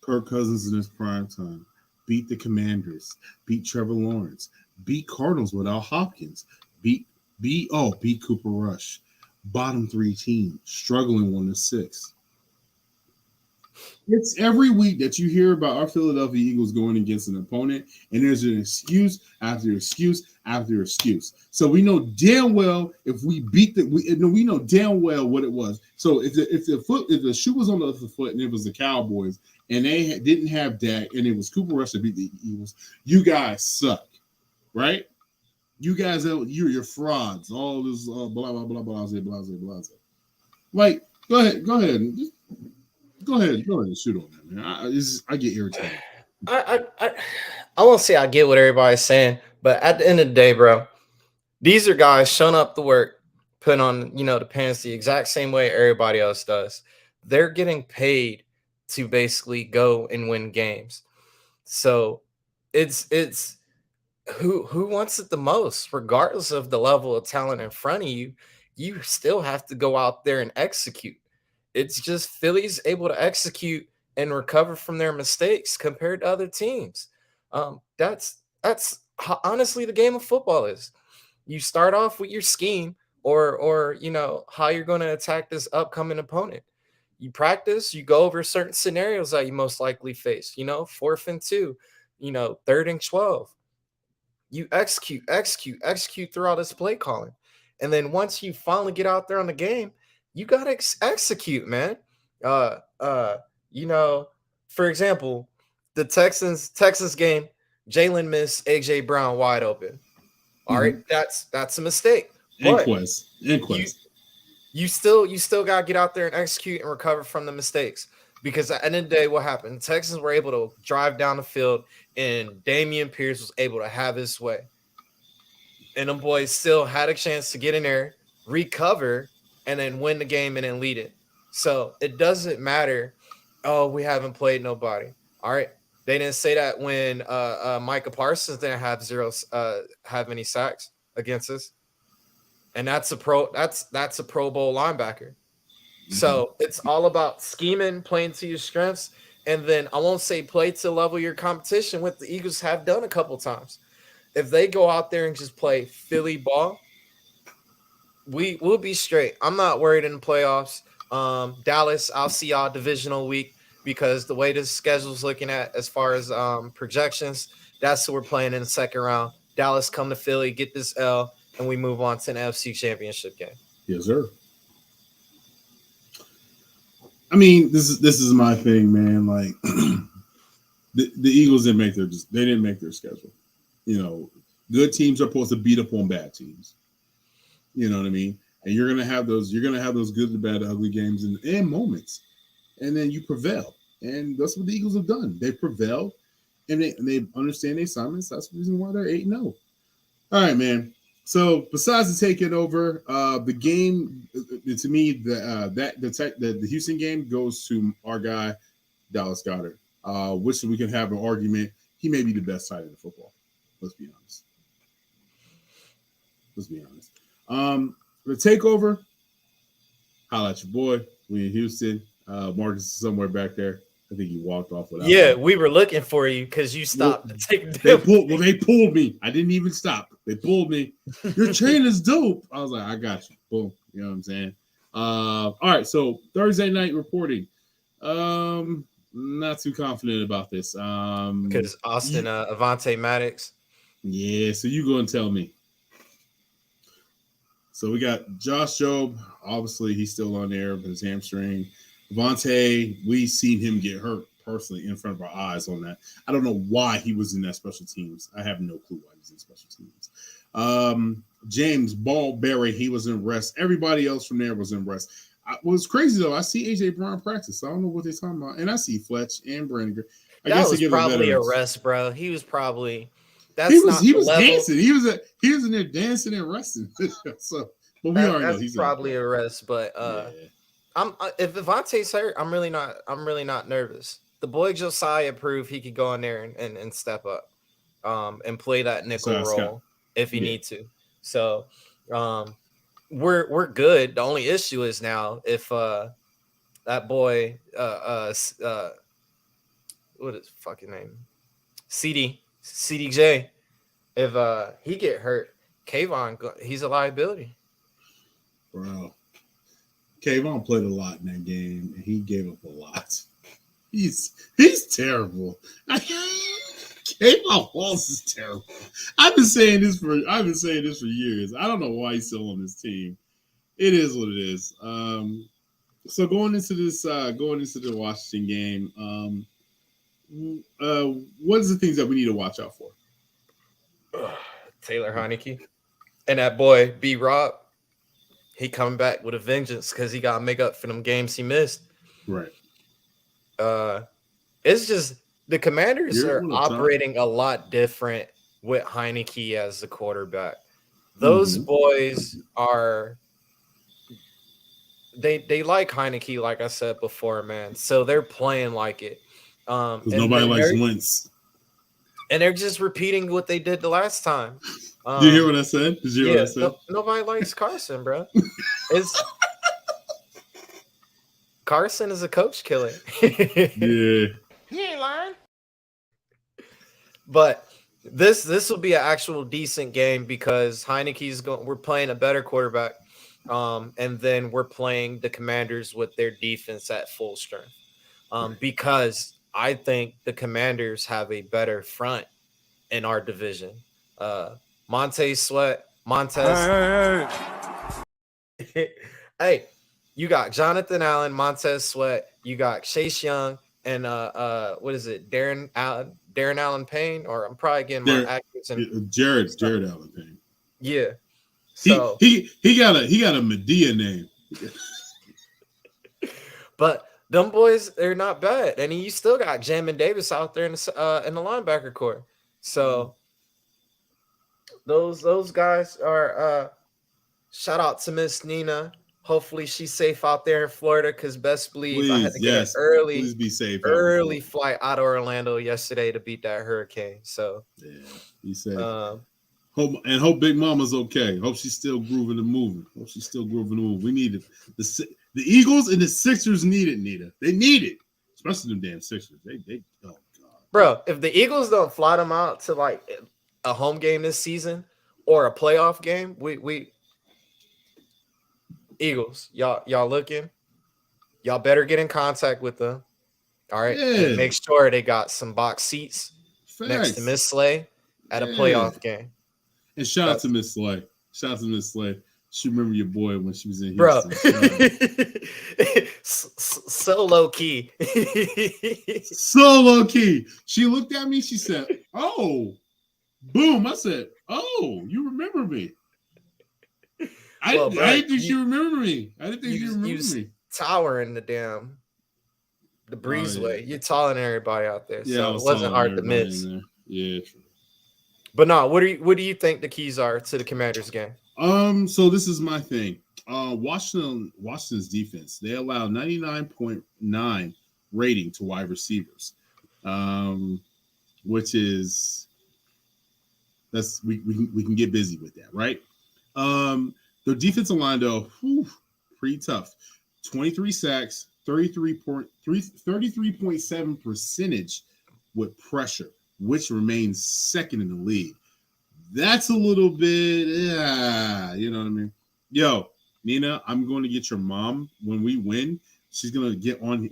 Kirk Cousins in his prime time. Beat the Commanders. Beat Trevor Lawrence. Beat Cardinals without Hopkins. Beat Cooper Rush. Bottom 3 team. Struggling 1-6. It's every week that you hear about our Philadelphia Eagles going against an opponent, and there's an excuse after excuse after excuse. So we know damn well if we beat we know damn well what it was. So if the shoe was on the other foot and it was the Cowboys and they didn't have Dak and it was Cooper Rush to beat the Eagles, you guys suck, right? You guys, you're frauds. All this blah blah blah blah blah blah. Like, go ahead. Go ahead and shoot on that, man. I get irritated. I won't say I get what everybody's saying, but at the end of the day, bro, these are guys showing up to work, put on, the pants the exact same way everybody else does. They're getting paid to basically go and win games. So it's who wants it the most, regardless of the level of talent in front of you. You still have to go out there and execute. It's just Philly's able to execute and recover from their mistakes compared to other teams. That's how, honestly, the game of football is. You start off with your scheme or how you're going to attack this upcoming opponent. You practice, you go over certain scenarios that you most likely face, 4th and 2, 3rd and 12. You execute throughout this play calling. And then once you finally get out there on the game, you got to execute, man. Uh, uh, you know, for example, the Texans game, Jalen missed AJ Brown wide open. All right, that's a mistake. But Inquest. you still got to get out there and execute and recover from the mistakes. Because at the end of the day, what happened? The Texans were able to drive down the field, and Damian Pierce was able to have his way. And them boys still had a chance to get in there, recover, and then win the game and then lead it. So it doesn't matter. Oh, we haven't played nobody. All right. They didn't say that when Micah Parsons didn't have any sacks against us. And that's a Pro Bowl linebacker. So it's all about scheming, playing to your strengths, and then I won't say play to the level of your competition, what the Eagles have done a couple times. If they go out there and just play Philly ball, we'll be straight. I'm not worried in the playoffs. Dallas, I'll see y'all divisional week because the way this schedule's looking at as far as projections, that's what we're playing in the second round. Dallas come to Philly, get this L, and we move on to an NFC Championship game. Yes, sir. I mean, this is my thing, man. Like the Eagles didn't make their schedule. Good teams are supposed to beat up on bad teams. You know what I mean? And you're gonna have those good, the bad, ugly games and moments, and then you prevail. And that's what the Eagles have done. They prevailed, and they understand their assignments. That's the reason why they're 8-0. All right, man. So besides the taking over, the game to me, the Houston game goes to our guy Dallas Goedert. Which we can have an argument. He may be the best tight end in football. Let's be honest. The takeover. Holla at your boy. We in Houston. Marcus is somewhere back there. I think he walked off without. Yeah, we were looking for you because you stopped to take. They pulled me. I didn't even stop. They pulled me. Your chain is dope. I was like, I got you. Boom. You know what I'm saying? All right. So Thursday night reporting. Not too confident about this. Because Austin, Avonte Maddox. Yeah. So you go and tell me. So we got Josh Jobe. Obviously, he's still on there with his hamstring. Avonte, we seen him get hurt personally in front of our eyes on that. I don't know why he was in that special teams. I have no clue why he was in special teams. James Ballberry, he was in rest. Everybody else from there was in rest. What's crazy though, I see AJ Brown practice. I don't know what they're talking about, and I see Fletch and Brandiger. That was probably a rest, bro. He was probably. He was dancing. He was in there dancing and resting. So, but we already know he's probably a rest. But if Avonte's hurt, I'm really not nervous. The boy Josiah proved he could go in there and step up, and play that nickel role if he need to. So, we're good. The only issue is now if that boy what is fucking name? CDJ, if he get hurt, Kayvon, he's a liability. Bro, Kayvon played a lot in that game, and he gave up a lot. He's terrible. Kayvon Walls is terrible. I've been saying this for years. I don't know why he's still on this team. It is what it is. So going into the Washington game, what is the things that we need to watch out for? Taylor Heineke and that boy B Rob, he coming back with a vengeance because he got to make up for them games he missed. Right. It's just the Commanders are operating a lot different with Heineke as the quarterback. Those boys are they like Heineke, like I said before, man. So they're playing like it. Because nobody likes Wentz. And they're just repeating what they did the last time. Did you hear what I said? What I said? Nobody likes Carson, bro. Carson is a coach killer. Yeah. He ain't lying. But this will be an actual decent game because Heineke's going. We're playing a better quarterback. And then we're playing the Commanders with their defense at full strength. Because I think the Commanders have a better front in our division. Montez Sweat, Montez. Hey, you got Jonathan Allen, Montez Sweat, you got Chase Young, and what is it, Darren Allen Payne, or I'm probably getting my actors and Jared Allen Payne. Yeah. So he got a Medea name. But them boys, they're not bad, and you still got Jamin Davis out there in the linebacker core. So those guys are. Shout out to Miss Nina. Hopefully she's safe out there in Florida, because best believe I had to get an please be safe. Early flight out of Orlando yesterday to beat that hurricane. So yeah, be safe. Hope Big Mama's okay. Hope she's still grooving and moving. We need it. The Eagles and the Sixers need it, Nita. They need it, especially them damn Sixers. They oh god, bro. If the Eagles don't fly them out to like a home game this season or a playoff game, we Eagles, y'all looking, y'all better get in contact with them. All right, and make sure they got some box seats next to Miss Slay at a playoff game. And shout out to Miss Slay. She remember your boy when she was in Houston. Bro. So low key. So low key. She looked at me. She said, "Oh, boom." I said, "Oh, you remember me." I didn't think she remembered me. I didn't think she remembered me. Towering the breezeway. You're taller than everybody out there. Yeah, so it wasn't hard to miss. Yeah. But no, what do you think the keys are to the Commanders game? So this is my thing. Washington's defense, they allow 99.9 rating to wide receivers. Which is we can get busy with that, right? The defensive line, though, pretty tough. 23 sacks, 33.7 percentage with pressure, which remains second in the league. That's a little bit, you know what I mean? Yo, Nina, I'm going to get your mom when we win. She's going to get on.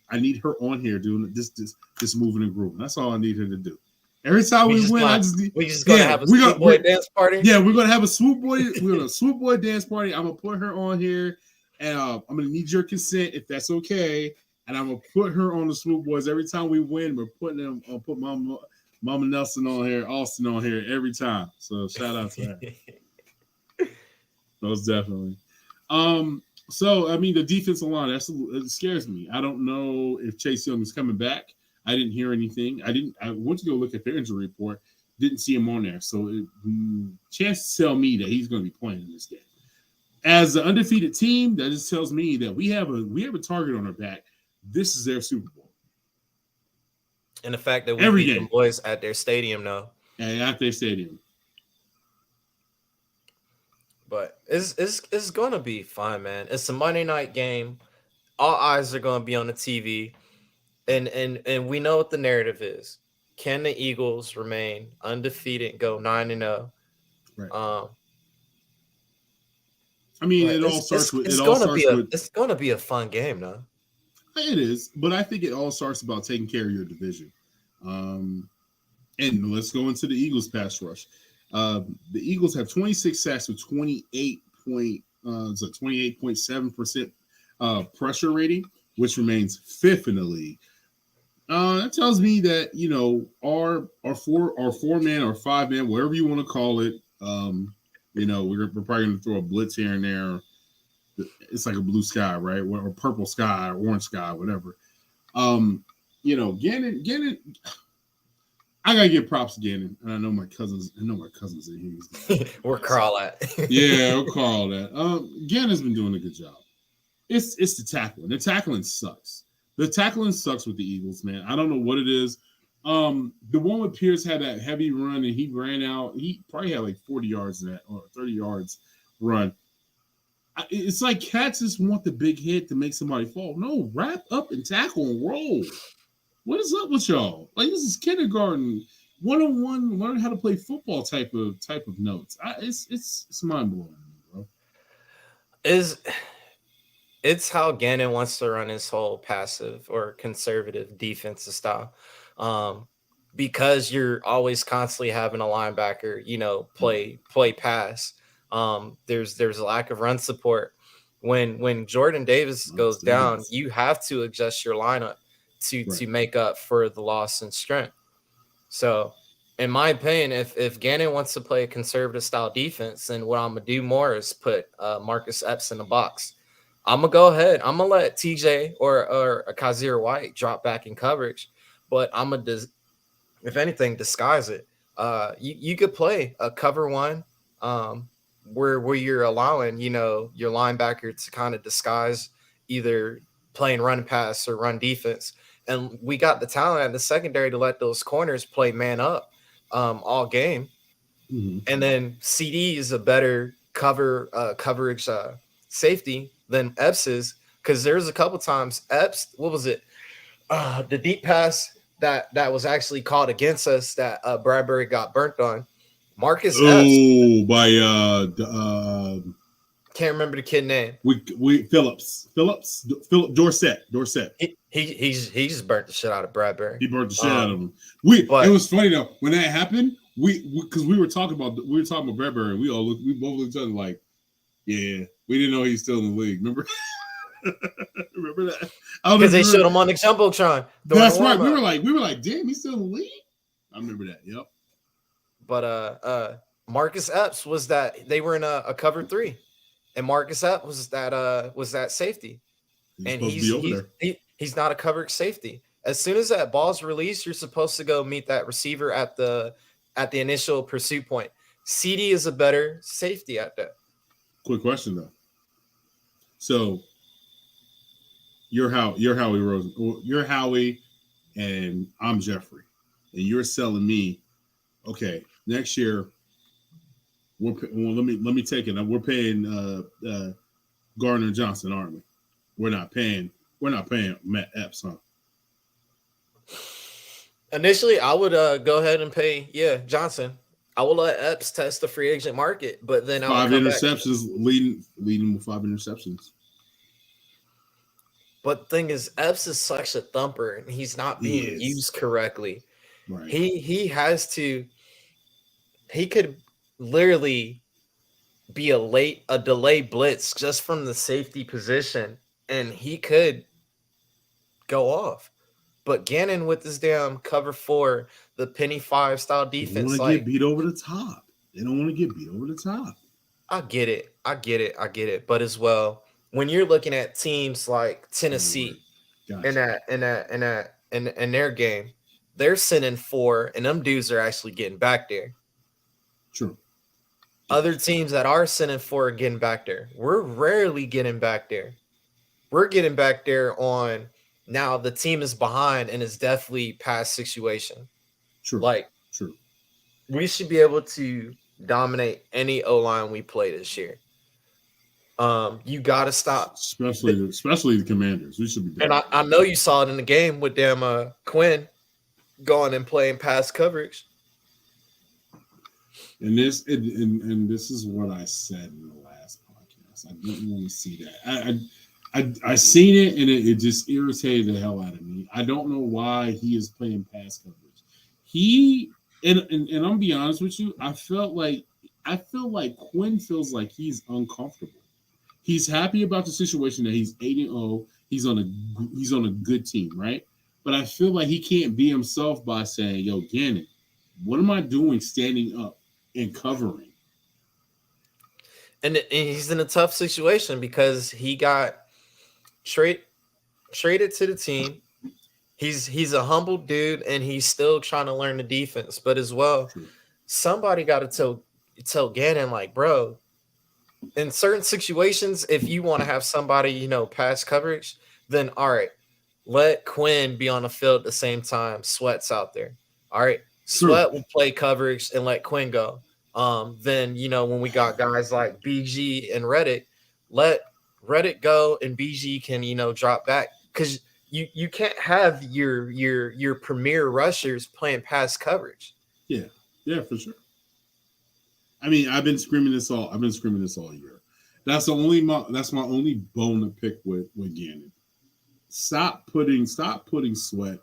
I need her on here doing this moving and grooving. That's all I need her to do. Every time we win, we just gonna have a Swoop Boy dance party. Yeah, we're gonna have a Swoop Boy. We're gonna Swoop Boy dance party. I'm gonna put her on here, and I'm gonna need your consent if that's okay. And I'm gonna put her on the Swoop Boys every time we win. We're putting them. I'll put Mama Nelson on here, Austin on here every time. So shout out to her. Most definitely. So I mean, the defensive line it scares me. I don't know if Chase Young is coming back. I didn't hear anything. I went to go look at their injury report. Didn't see him on there. So chance to tell me that he's going to be playing in this game. As an undefeated team, that just tells me that we have a target on our back. This is their Super Bowl. And the fact that we beat the boys at their stadium now. And at their stadium. But it's going to be fun, man. It's a Monday night game. All eyes are going to be on the TV. And we know what the narrative is. Can the Eagles remain undefeated, go 9-0? Right. I mean, it's going to be a fun game, though. It is, but I think it all starts about taking care of your division. And let's go into the Eagles pass rush. The Eagles have 26 sacks with 28.7% pressure rating, which remains fifth in the league. That tells me that our 4-man or 5-man, whatever you want to call it, we're probably going to throw a blitz here and there. It's like a blue sky, right? Or purple sky, or orange sky, whatever. Gannon. I gotta give props to Gannon, and I know my cousins in here. We're Carl at. Yeah, we're Carl at. Gannon's been doing a good job. It's the tackling. The tackling sucks. The tackling sucks with the Eagles, man. I don't know what it is. The one with Pierce had that heavy run, and he ran out. He probably had like 40 yards in that, or 30 yards run. It's like cats just want the big hit to make somebody fall. No, wrap up and tackle and roll. What is up with y'all? Like, this is kindergarten, 101, learn how to play football type of notes. It's mind blowing, bro. is it's how Gannon wants to run his whole passive or conservative defensive style. Um, because you're always constantly having a linebacker, play pass. There's a lack of run support. When Jordan Davis goes down, you have to adjust your lineup to make up for the loss in strength. So, in my opinion, if Gannon wants to play a conservative style defense, then what I'm gonna do more is put Marcus Epps in the box. I'm gonna go ahead. I'm gonna let TJ or a Kazir White drop back in coverage, but I'm gonna, if anything, disguise it. You could play a cover one, where you're allowing your linebacker to kind of disguise either playing run pass or run defense, and we got the talent at the secondary to let those corners play man up all game. And then CD is a better coverage safety than Epps is, because there's a couple times Epps, what was it? The deep pass that was actually called against us that Bradbury got burnt on. Marcus Epps. By Can't remember the kid name. Philip Dorsett. He just burnt the shit out of Bradbury. He burnt the shit out of him. It was funny though when that happened. Because we were talking about Bradbury, and we both looked at each other like, yeah, we didn't know he's still in the league. Remember? Remember that? Because they showed him on the jumbotron. That's right. We were like, damn, he's still in the league. I remember that. Yep. But Marcus Epps was that they were in a cover 3, and Marcus Epps was that safety, and he's not a coverage safety. As soon as that ball's released, you're supposed to go meet that receiver at the initial pursuit point. CD is a better safety at that. Quick question though. So you're Howie Rosen. You're Howie, and I'm Jeffrey, and you're selling me. Okay, next year let me take it. We're paying Gardner Johnson, aren't we? We're not paying Matt Epps, huh? Initially, I would go ahead and pay Johnson. I will let Epps test the free agent market, but then 5 interceptions, leading with 5 interceptions. But the thing is, Epps is such a thumper, and he's not being used correctly. Right. He could literally be a delay blitz just from the safety position, and he could go off. But Gannon with this damn cover 4, the penny 5 style defense, they don't want to get beat over the top. They don't want to get beat over the top. I get it. But as well, when you're looking at teams like Tennessee in their game, they're sending 4, and them dudes are actually getting back there. True. Other teams that are sending 4 are getting back there. We're rarely getting back there. We're getting back there on now the team is behind and it's definitely past situation. True. True. We should be able to dominate any O-line we play this year. You got to stop. Especially the Commanders. We should be. And I know you saw it in the game with them Quinn going and playing pass coverage. And this is what I said in the last podcast. I didn't want to see that. I seen it, and it just irritated the hell out of me. I don't know why he is playing pass coverage. And I'm be honest with you, I feel like Quinn feels like he's uncomfortable. He's happy about the situation that he's 8-0. He's on a good team, right? But I feel like he can't be himself by saying, "Yo, Gannon, what am I doing standing up and covering?" And he's in a tough situation because he got traded to the team. He's a humble dude, and he's still trying to learn the defense. But as well, somebody got to tell Gannon, like, bro, in certain situations, if you want to have somebody, pass coverage, then all right, let Quinn be on the field at the same time Sweat's out there. All right, Sweat will play coverage and let Quinn go. Then, when we got guys like BG and Reddick, let Reddick go and BG can, drop back, because you can't have your premier rushers playing pass coverage. Yeah, for sure. I mean, I've been screaming this all year. That's my only bone to pick with Gannon. Stop putting Sweat,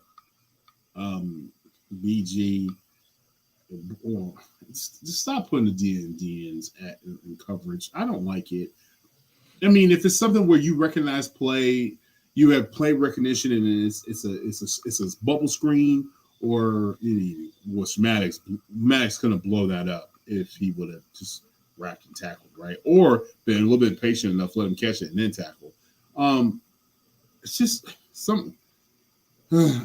BG, or just stop putting the DNs in coverage. I don't like it. I mean, if it's something where you recognize play, you have play recognition, and it's a bubble screen, or which Maddox couldn't blow that up if he would have just wrapped and tackled, right? Or been a little bit patient enough, let him catch it and then tackle. It's just some.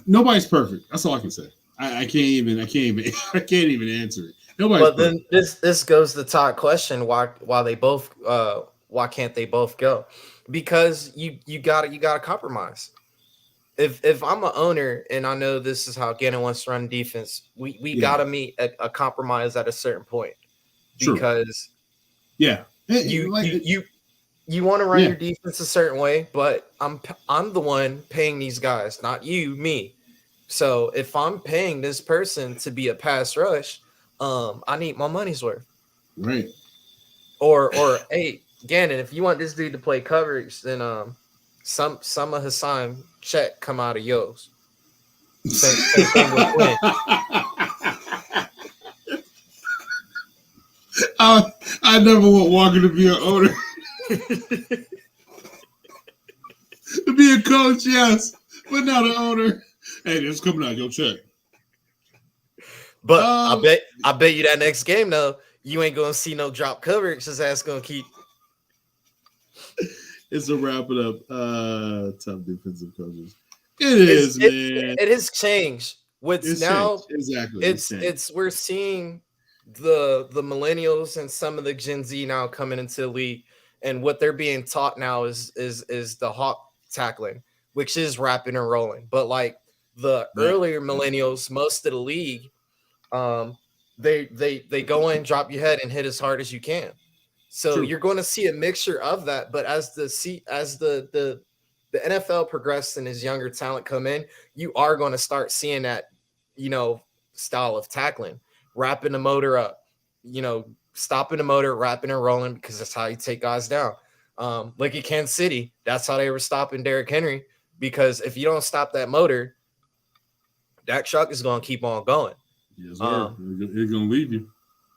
Nobody's perfect. That's all I can say. I can't even answer it. Nobody's But then this goes to the top question: why they both why can't they both go? Because you got to compromise. If I'm an owner and I know this is how Gannon wants to run defense, we got to meet a compromise at a certain point. True. Because you want to run your defense a certain way, but I'm the one paying these guys, not you, me. So if I'm paying this person to be a pass rush, I need my money's worth. Right. Or hey, Gannon, if you want this dude to play coverage, then some of Hassan check come out of yours. Same thing with Quinn. I never want Walker to be an owner. To be a coach, yes, but not an owner. Hey, this coming out your check. But I bet you that next game though, you ain't gonna see no drop coverage. His ass gonna keep. It's a wrap it up. Top defensive coaches. Man. It has changed. What's now changed. Exactly. It's we're seeing the millennials and some of the Gen Z now coming into the league, and what they're being taught now is the hawk tackling, which is wrapping and rolling. But like the earlier millennials, most of the league, they go in, drop your head, and hit as hard as you can. So you're going to see a mixture of that. But as the NFL progresses and as younger talent come in, you are going to start seeing that, style of tackling, wrapping the motor up, stopping the motor, wrapping and rolling, because that's how you take guys down. Like at Kansas City, that's how they were stopping Derrick Henry, because if you don't stop that motor, that truck is going to keep on going. Yes, sir. It's going to leave you.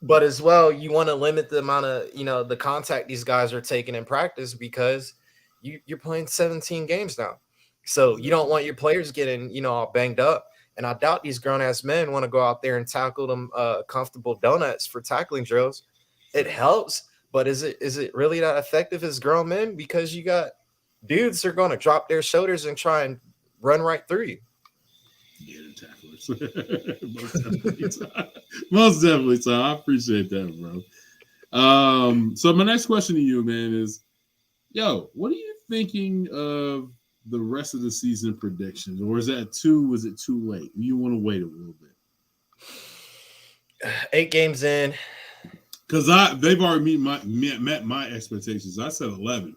But as well, you want to limit the amount of, the contact these guys are taking in practice, because you're playing 17 games now. So you don't want your players getting, all banged up. And I doubt these grown-ass men want to go out there and tackle them comfortable donuts for tackling drills. It helps, but is it really that effective as grown men? Because you got dudes that are going to drop their shoulders and try and run right through you. Yeah, the tacklers. Most definitely, so I appreciate that, bro. So my next question to you, man, is, what are you thinking of the rest of the season predictions? Or is it too late? You want to wait a little bit? 8 games in. Because they've already met my expectations. I said 11.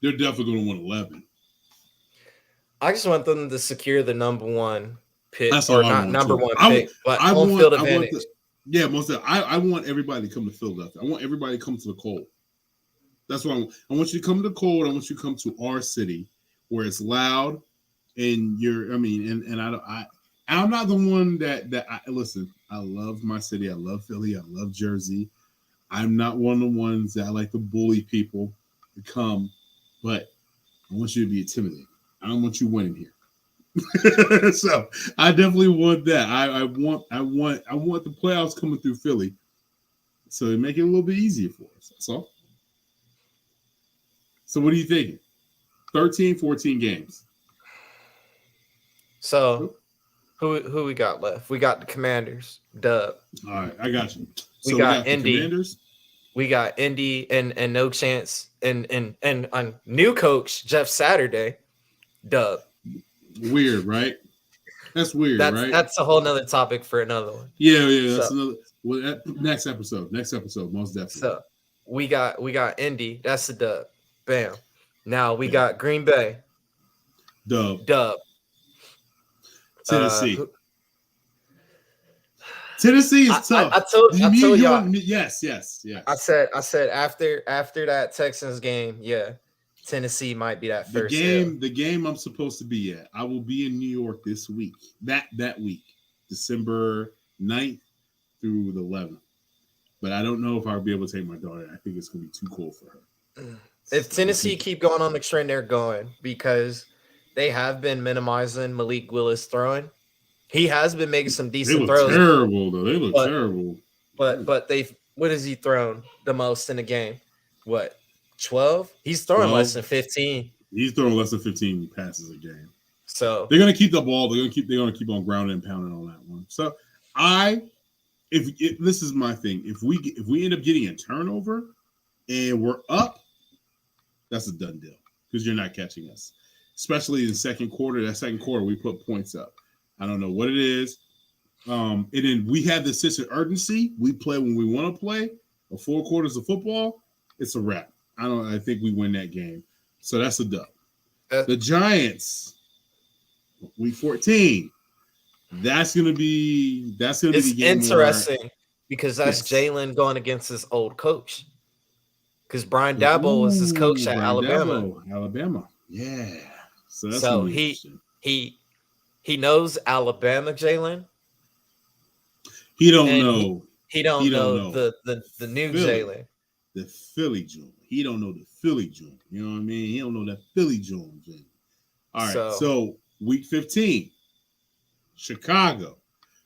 They're definitely going to win 11. I just want them to secure the number one pick, That's or all not number one pick, but home field advantage. I want everybody to come to Philadelphia. I want everybody to come to the cold. That's why I want you to come to the cold. I want you to come to our city where it's loud, and I'm not the one that listen. I love my city. I love Philly. I love Jersey. I'm not one of the ones that like to bully people to come, but I want you to be intimidated. I don't want you winning here. So I definitely want that. I want the playoffs coming through Philly, so they make it a little bit easier for us. That's all. So what are you thinking? 13, 14 games. So who we got left? We got the Commanders. Dub. All right, I got you. We got Indy. Commanders. We got Indy and no chance. And on new coach Jeff Saturday. Dub. Weird, right? That's weird, right? That's a whole nother topic for another one. Yeah. That's another. Well, next episode, most definitely. So we got Indy. That's the dub. Bam. Now we got Green Bay. Dub. Tennessee. Tennessee is tough. I told y'all. Yes. I said after that Texans game, yeah, Tennessee might be that first. The game I'm supposed to be at. I will be in New York this week. That week, December 9th through the 11th. But I don't know if I'll be able to take my daughter. I think it's going to be too cold for her. If Tennessee keep going on the trend they're going, because they have been minimizing Malik Willis throwing. He has been making some decent throws. Terrible though. They look terrible. But they've what has he thrown the most in the game? What 12? He's throwing less than 15. He's throwing less than 15 passes a game. So they're gonna keep the ball. They're gonna keep on grounding and pounding on that one. So if this is my thing, if we end up getting a turnover and we're up, that's a done deal because you're not catching us. Especially in the second quarter. That second quarter, we put points up. I don't know what it is. And then we have the sense of urgency. We play when we want to play. Or 4 quarters of football, it's a wrap. I think we win that game. So that's a dub. The Giants, week 14. That's gonna be the game. Interesting because that's Jalen going against his old coach. Because Brian Daboll was his coach at Alabama. Alabama. Yeah. So he knows Alabama, Jalen. He don't know. He don't know the new Jalen. The Philly joint. He don't know the Philly joint. You know what I mean? He don't know that Philly joint. All right. So week 15, Chicago.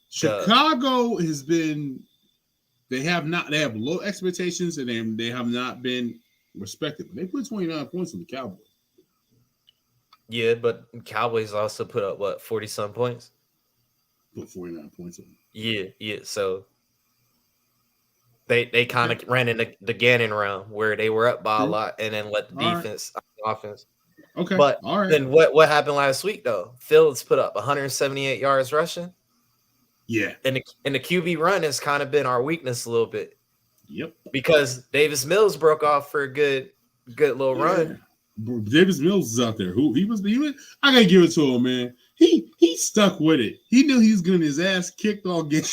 Chicago has been. They have low expectations and they have not been respected. But they put 29 points on the Cowboys. Yeah, but Cowboys also put up 40-some points. Put 49 points on them. Yeah. So they kind of ran in the Gannon round where they were up by a lot and then let the defense offense. Okay. But then what happened last week though? Phillies put up 178 yards rushing. Yeah. And the QB run has kind of been our weakness a little bit. Yep. Because Davis Mills broke off for a good little run. Davis Mills is out there. He was. I gotta give it to him, man. He stuck with it. He knew he was getting his ass kicked all game,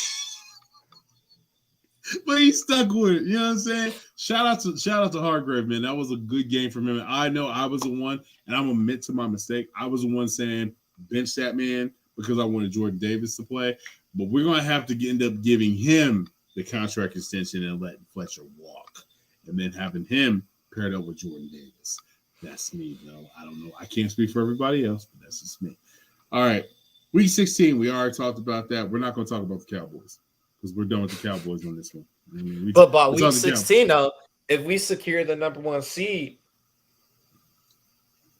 but he stuck with it. You know what I'm saying? Shout out to Hargrave, man. That was a good game for him. I know I was the one, and I'm gonna admit to my mistake. I was the one saying bench that man because I wanted Jordan Davis to play. But we're gonna have to end up giving him the contract extension and letting Fletcher walk, and then having him paired up with Jordan Davis. That's me, though. I don't know. I can't speak for everybody else, but that's just me. All right. Week 16, we already talked about that. We're not going to talk about the Cowboys because we're done with the Cowboys on this one. But by week 16, though, if we secure the number 1 seed,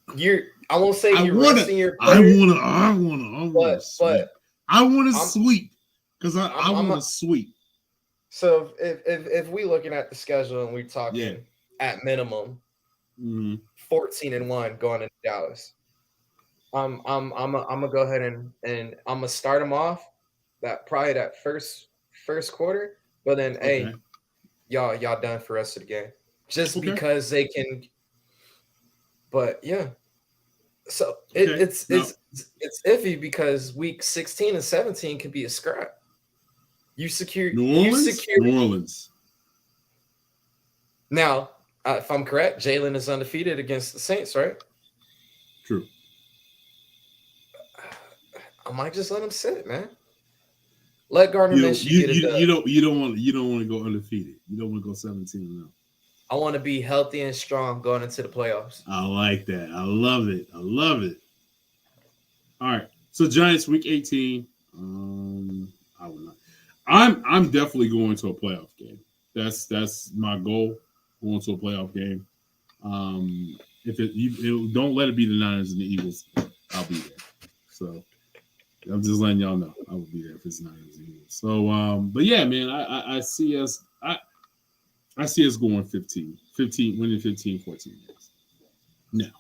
I won't say you're resting your players. I want to sweep because I want to sweep. So if we looking at the schedule and we're talking at minimum, 14-1 going into Dallas. I'm gonna go ahead and I'm gonna start them off that first quarter, but then hey, y'all done for the rest of the game just because they can. But yeah, so it's iffy because week 16 and 17 could be a scrap. You secure New Orleans. Now, if I'm correct, Jalen is undefeated against the Saints, right? True. I might just let him sit, man. Let Gardner Minshew get it done. You don't want to go undefeated. You don't want to go 17-0. I want to be healthy and strong going into the playoffs. I like that. I love it. All right. So Giants week 18. I would not. I'm definitely going to a playoff game. That's my goal. Going to a playoff game. If don't let it be the Niners and the Eagles, I'll be there. So I'm just letting y'all know I will be there if it's Niners and Eagles. So but yeah, man, I see us going 15, winning 15, 14 games. Now,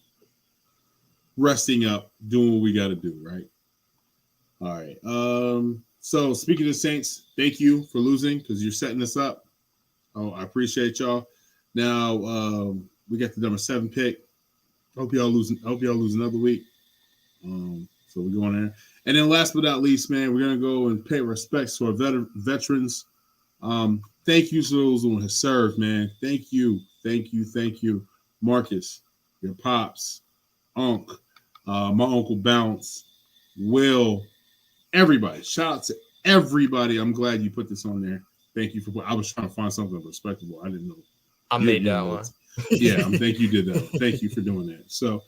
resting up, doing what we got to do, right? All right. So speaking of Saints, thank you for losing because you're setting us up. Oh, I appreciate y'all. Now we got the number 7 pick. Hope y'all lose another week. So we're going there. And then last but not least, man, we're gonna go and pay respects to our veterans. Thank you to those who have served, man. Thank you, Marcus, your pops, Unc, my uncle Bounce, Will, everybody. Shout out to everybody. I'm glad you put this on there. Thank you for. I was trying to find something respectable. I didn't know. I made that one. Yeah, thank you did that. Thank you for doing that. So,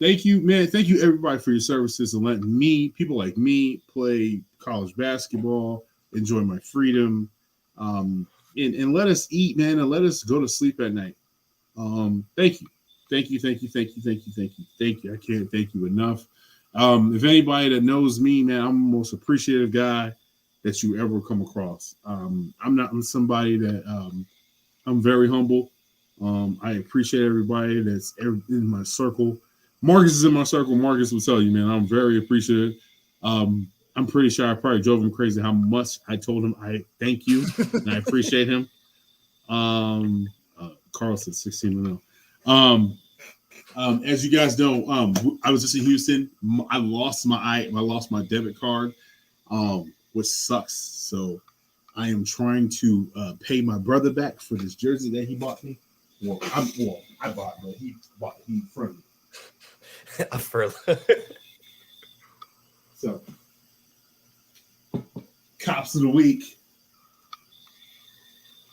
thank you, man. Thank you everybody for your services and letting people like me play college basketball, enjoy my freedom, and let us eat, man, and let us go to sleep at night. Thank you. I can't thank you enough. If anybody that knows me, man, I'm the most appreciative guy that you ever come across. I'm somebody that I'm very humble. I appreciate everybody that's in my circle. Marcus is in my circle. Marcus will tell you, man, I'm very appreciative. I'm pretty sure I probably drove him crazy how much I told him I thank you and I appreciate him. Carl said 16-0. As you guys know, I was just in Houston. I lost my debit card, which sucks. So I am trying to pay my brother back for this jersey that he bought me. I bought, but he fronted me. So, Cops of the Week.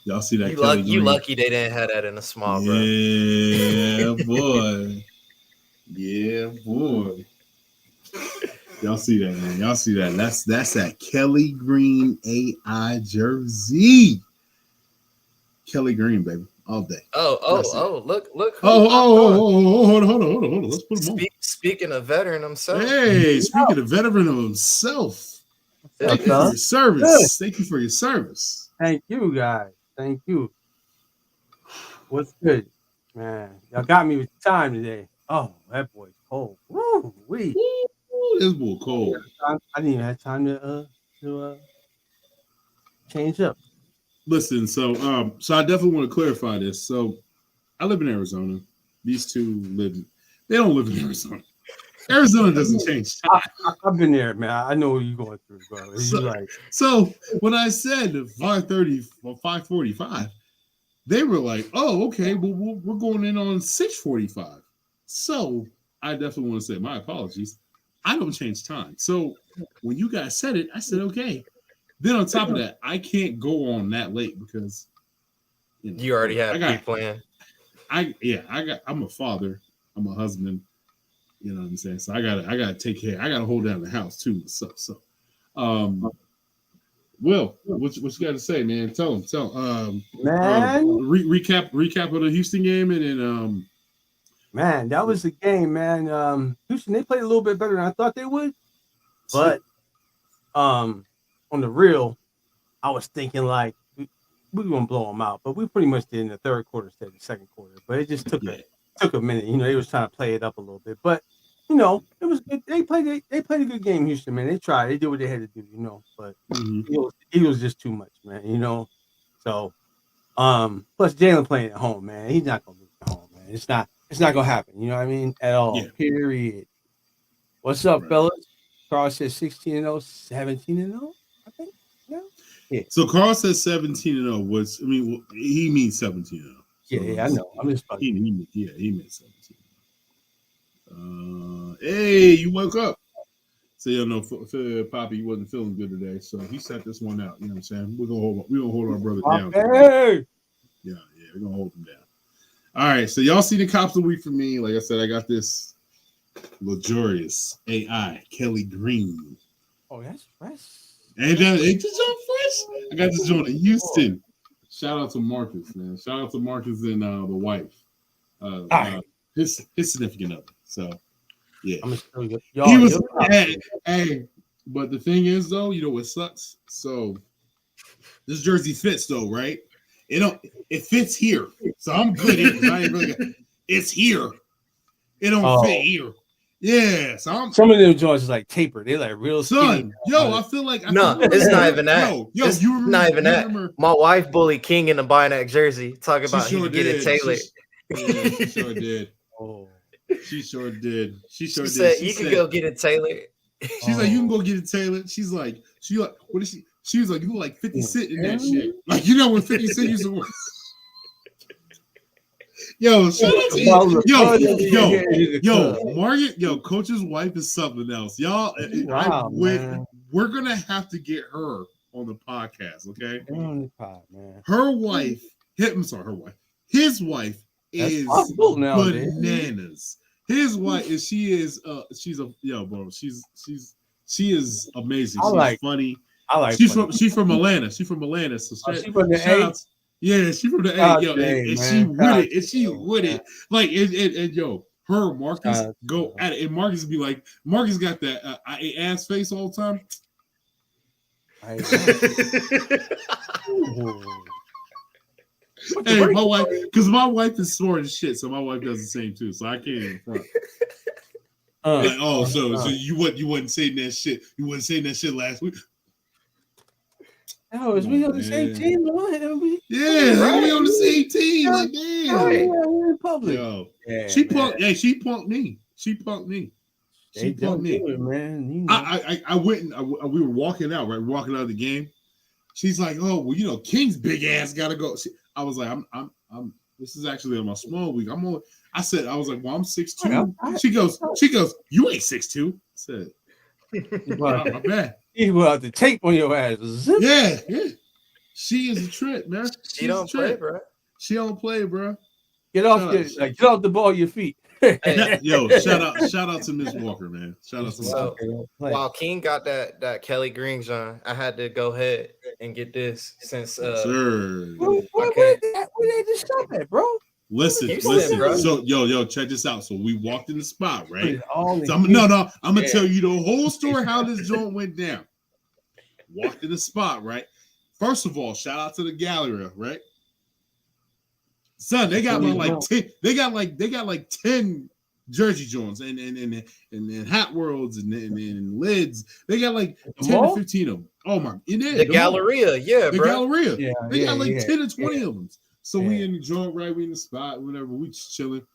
Y'all see that? You lucky they didn't have that in a small, bro. Yeah, boy. Yeah, boy. Y'all see that, man? Y'all see that? That's that Kelly Green AI jersey. Kelly Green, baby, all day. Look. Hold on. Let's put him on. Speaking of veteran himself. Hey, speaking of veteran of himself. Thank you for your service. Good. Thank you for your service. Thank you, guys. Thank you. What's good, man? Y'all got me with time today. Oh, that boy's cold. Woo, this boy cold. I didn't even have time to change up. Listen, so I definitely want to clarify this. So I live in Arizona. These two they don't live in Arizona. Arizona doesn't change time. I've been there, man. I know what you're going through, bro. So when I said 5:30 or 5:45, they were like, "Oh, okay. Well, we're going in on 6:45." So I definitely want to say my apologies. I don't change time. So when you guys said it, I said, "Okay." Then on top of that, I can't go on that late because you already have pre-planned. I'm a father. I'm a husband. You know what I'm saying? So I gotta take care. I gotta hold down the house too. So Will, what you got to say, man? Tell him. Man, recap of the Houston game, and then man, that was the game, man. Houston, they played a little bit better than I thought they would, but on the real, I was thinking like we were gonna blow them out, but we pretty much did in the third quarter instead of the second quarter. But it just took a minute. You know, they was trying to play it up a little bit, but you know, it was good. They played a good game, Houston, man. They tried. They did what they had to do, you know. But it was just too much, man. You know. So, plus Jalen playing at home, man. He's not gonna lose at home, man. It's not gonna happen. You know what I mean? At all. Yeah. Period. What's up, fellas? Carl says 16-0, 17-0. I think. Yeah. So Carl says 17-0. He means 17-0. So yeah, I know. I'm just he meant 17. Hey, you woke up. So you know, Poppy wasn't feeling good today, so he set this one out. You know what I'm saying? We're gonna hold our brother down. Hey! Yeah, we're gonna hold him down. All right, so y'all see the Cops of the Week from me. Like I said, I got this luxurious AI Kelly Green. Oh, that's fresh. Ain't this joint fresh? I got this joint in Houston. Shout out to Marcus, man. Shout out to Marcus and the wife. His significant other. So yeah. I'm gonna show you. He was hey, but the thing is though, you know what sucks? So this jersey fits though, right? It fits here. So I'm good at it. I ain't really good. It's here. It don't fit here. Yeah, so some of them joints is like taper. They're like real son. Yo, I feel like it's not even that. Yo, it's not even that. My wife bullied King into buying that jersey. Talking about he get it tailored. She sure did. Oh, she sure did. She said you can go get it tailored. She's like, you can go get it tailored. She's like, what is she? She was like, you look like 50 Cent in that shit. Like, you know when 50 Cent used to work. Yo, shout out to you. Yo, Margaret, Coach's wife is something else. Y'all, Wow, we're gonna have to get her on the podcast, okay? On the pod, man. Her wife, his wife is bananas. His wife is she is amazing. She's funny. She's from Atlanta. She's from Atlanta. So she's from the A. Yeah, she's from the A. Yo, and she with it. And she with it. Like and yo, her and Marcus go at it. And Marcus be like, Marcus got that ass face all the time. Hey, my wife, because my wife is smart as shit, so my wife does the same too. So I can't even front. So you wasn't saying that shit. You wasn't saying that shit last week. Oh, is we on the same team? We on the same team. Like, damn. We're in public. Yo, she punked me. She punked me. Man. I went and we were walking out, right? We're walking out of the game. She's like, oh, well, King's big ass gotta go. I was like, I'm this is actually on my small week. I was like, well, I'm 6'2". She goes, you ain't 6'2". I said, my bad. You will have to tape on your ass. Yeah. She is a trip, man. She don't play, bro. She don't play, bro. Get off the ball of your feet. Yo, shout out to Miss Walker, man. Shout out to Walker. While King got that Kelly Green John, I had to go ahead and get this since sure. Where they just stop at, bro? Listen. Bro. So yo, check this out. So we walked in the spot, right? So I'm gonna tell you the whole story how this joint went down. Walked in the spot, right? First of all, shout out to the gallery, right? Son, they got like 10. They got like 10 jersey joints and hat worlds and lids. They got like 10 to 15 of them. Oh my! The Galleria, the Galleria. Yeah, they got like 10 to 20 of them. So we in the joint, right? We in the spot, whatever. We just chilling.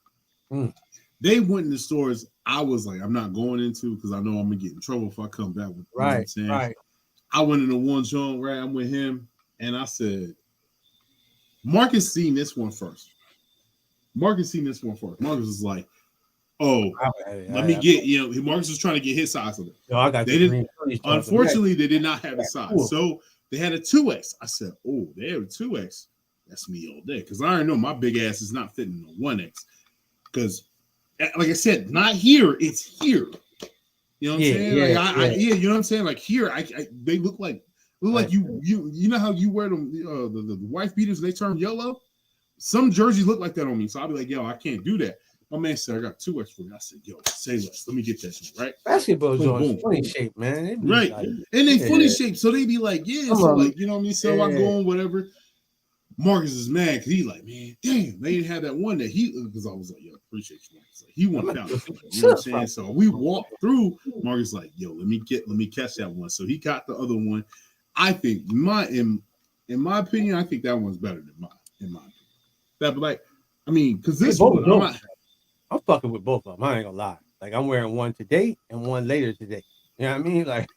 They went in the stores. I was like, I'm not going into because I know I'm gonna get in trouble if I come back with. Right. I went into one joint, right? I'm with him, and I said, Marcus seen this one first. Marcus was like, oh, let me get, Marcus was trying to get his size of it. No, I got unfortunately, they did not have a size. Cool. So they had a 2X. I said, oh, they have a 2X. That's me all day. Because I already know my big ass is not fitting a 1X. Because, like I said, not here, it's here. You know what I'm saying? You know what I'm saying? Like here, they look like you know how you wear them the wife beaters and they turn yellow. Some jerseys look like that on me, so I'll be like, yo, I can't do that. My man said, I got 2X for you. I said, yo, say less. Let me get that shit, right? Basketball joints, funny shape, man. Right, like, and they funny shape, so they be like, so like, you know what I mean? So I go on whatever. Marcus is mad because he's like, man, damn, they didn't have that one that because I was like, yo, appreciate you. Like, he wanted out. You know what I'm saying? So we walked through. Marcus like, yo, let me catch that one. So he got the other one. I think in my opinion, I think that one's better than mine. In my opinion, that like, I mean, because this one, I'm fucking with both of them. I ain't gonna lie. Like I'm wearing one today and one later today. You know what I mean? Like,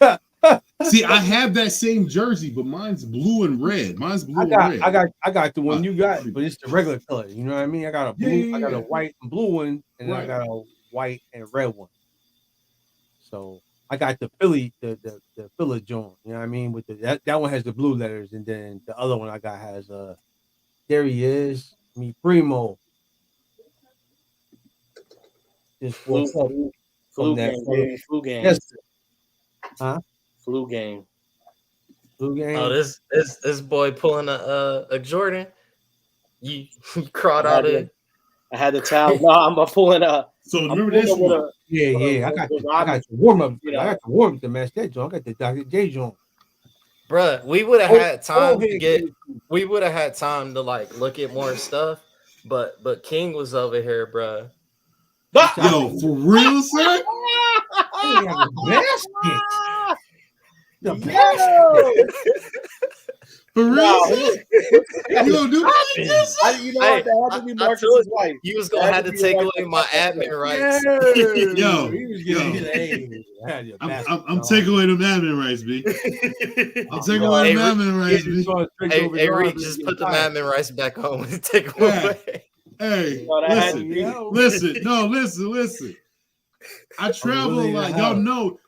see, I have that same jersey, but mine's blue and red. Mine's blue and red. I got the one you got, but it's the regular color. You know what I mean? I got a blue, I got a white and blue one, and then I got a white and red one. So I got the Philly, the Philly joint. You know what I mean? With that one has the blue letters, and then the other one I got has there he is, me Primo. Just flu game. Yes. Huh? Flu game. Oh, this boy pulling a Jordan. You crawled out of. I had the towel. No, I'm pulling a. So remember this one? Yeah. I got the warm up. I got the warm up to match that joint. I got the Dr. J joint. Bruh, we would have had time to get. We would have had time to like look at more stuff, but King was over here, bruh. Yo, for real, son? The basket. For real? No, You gonna do that? you know what? That had to be I Marcus's told wife. you was gonna have to take away my admin rights. Yo, he was yo. getting I'm taking away them admin rights, B. I'm taking away them admin rights, B. Hey, Reed, just put the admin rights back on and take them away. Hey, No, that had to listen, be- listen. I travel a lot.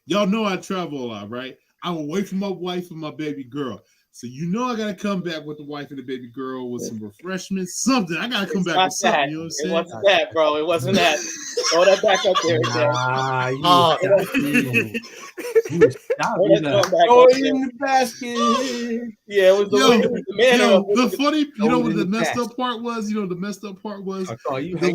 Y'all know I travel a lot, right? I'm away from my wife and my baby girl. So you know I gotta come back with the wife and the baby girl with some refreshments, something. I gotta come back with something. You know what I'm saying? It wasn't that, bro. It wasn't that. Throw that back up there. Throw it in the basket. Yeah, it was the man. The funny, you know what the messed up part was? You know the messed up part was the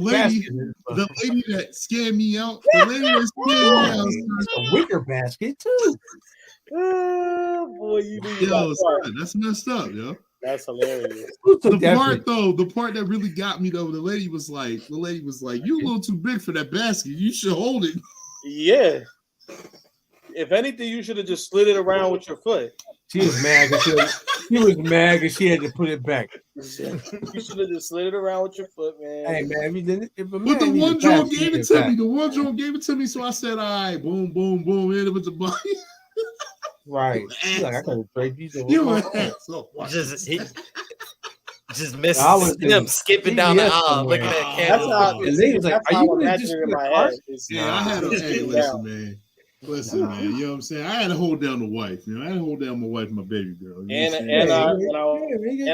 lady that scammed me out. The lady that scammed me out. It's a wicker basket too. Oh, boy, that's messed up, yo. That's hilarious. The part that really got me though, the lady was like, "You a little too big for that basket. You should hold it." Yeah. If anything, you should have just slid it around with your foot. She was mad because she had to put it back. You should have just slid it around with your foot, man. Hey, man, but the one Joe gave it to me. The one Joe gave it to me, so I said, "All right, boom, boom, boom, hit it with the body." Right. Like, I gotta trade these. Just missed him skipping down the aisle, looking at candles. That's how I'm imagining in my head. Yeah, I had to. Listen, man. You know what I'm saying? I had to hold down the wife. You know, I had to hold down my wife and my baby girl. And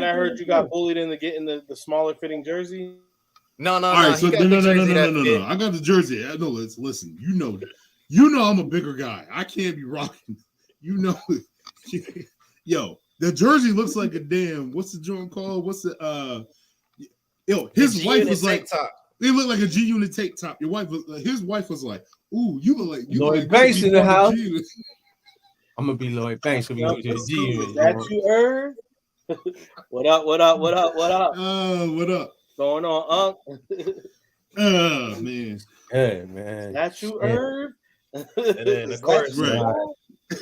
I heard you got bullied into getting the smaller fitting jersey. No. All right, so no. I got the jersey. I know. Listen. You know that. You know I'm a bigger guy. I can't be rocking. You know, yo, the jersey looks like a damn. What's the joint called? What's the his wife was like, they look like a G Unit tank top. His wife was like, "Ooh, you look like you Lloyd Banks in the house." I'm gonna be Lloyd Banks. Is that you, Irv? What up? What up? What up? Going on, Oh man. Hey man. That you, Irv? And then of course,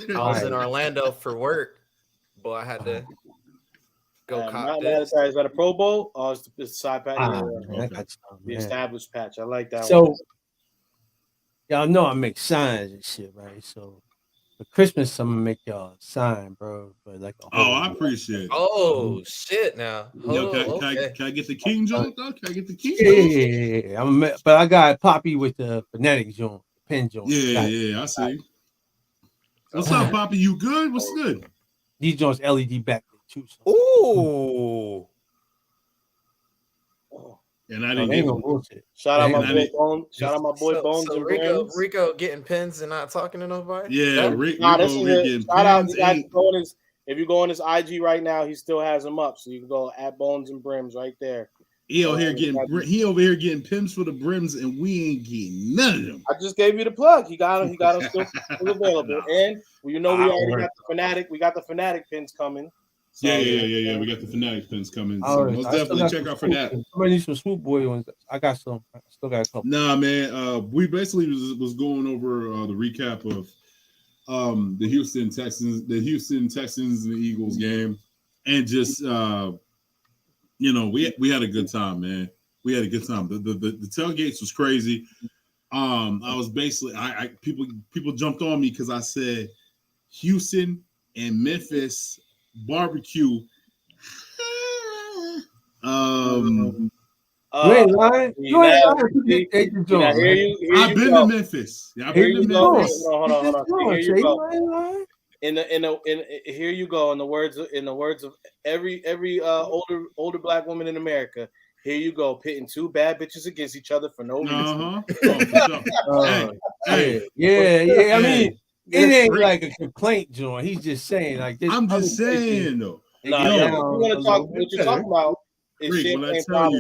I was in Orlando for work, but I had to go cop this. Is that a Pro Bowl? Oh, it's the side patch. The established patch. I like that one. So, y'all know I make signs and shit, right? So, for Christmas, I'm gonna make y'all a sign, bro. But like, I appreciate it. Oh shit! Now, can I get the King joint? Though? Can I get the King joint? Yeah. But I got Poppy with the phonetic joint, pen joint. Yeah. I see. What's up, Poppy? You good? What's good? These joints LED backlit too. So. Ooh. And I didn't get bullshit. Shout out my boy Bones. Shout out my boy Bones. So Rico getting pins and not talking to nobody. Yeah, Rico getting pins. If you go on his IG right now, he still has them up. So you can go at Bones and Brims right there. He over here getting pins for the brims, and we ain't getting none of them. I just gave you the plug. He got them still available. And we already got the Fanatic. We got the Fanatic pins coming. So, yeah. We got the Fanatic pins coming. So let's definitely check out for that. Somebody needs some Swoop Boy ones. I got some. I still got a couple. Nah, man. We basically was going over the recap of the Houston Texans and the Eagles game, and just we had a good time, man. We had a good time. The tailgates was crazy. I was basically people jumped on me because I said Houston and Memphis barbecue. You ain't lying. You ain't lying. I've been to Memphis. Yeah, I've been to Memphis. Hold on. Here you go. Here you go. In the words of every older black woman in America. Here you go, pitting two bad bitches against each other for no reason. I mean, it ain't like a complaint, John. He's just saying like this. I'm just saying though. We're gonna talk. What you're talking about is Rick, when I tell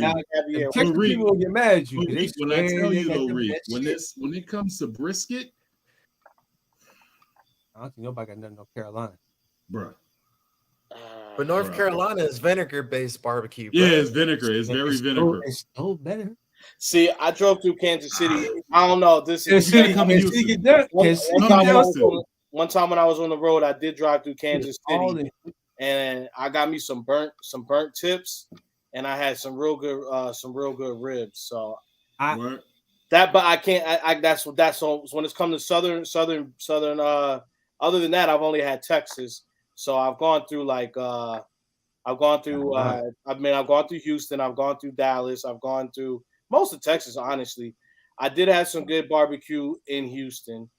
you, people will get mad at you. Rick, when I tell you though, Rick, when it comes to brisket, I don't think nobody got nothing on Carolina, bro. But North Carolina is vinegar-based barbecue. Bro. Yeah, it's vinegar. It's very vinegar. It's still better. See, I drove through Kansas City. I don't know. One time when I was on the road, I did drive through Kansas City. and I got me some burnt tips, and I had some real good ribs. So What? but I can't. That's all. When it's come to southern. Other than that, I've only had Texas. So I've gone through I've gone through Houston. I've gone through Dallas. I've gone through most of Texas. Honestly, I did have some good barbecue in Houston.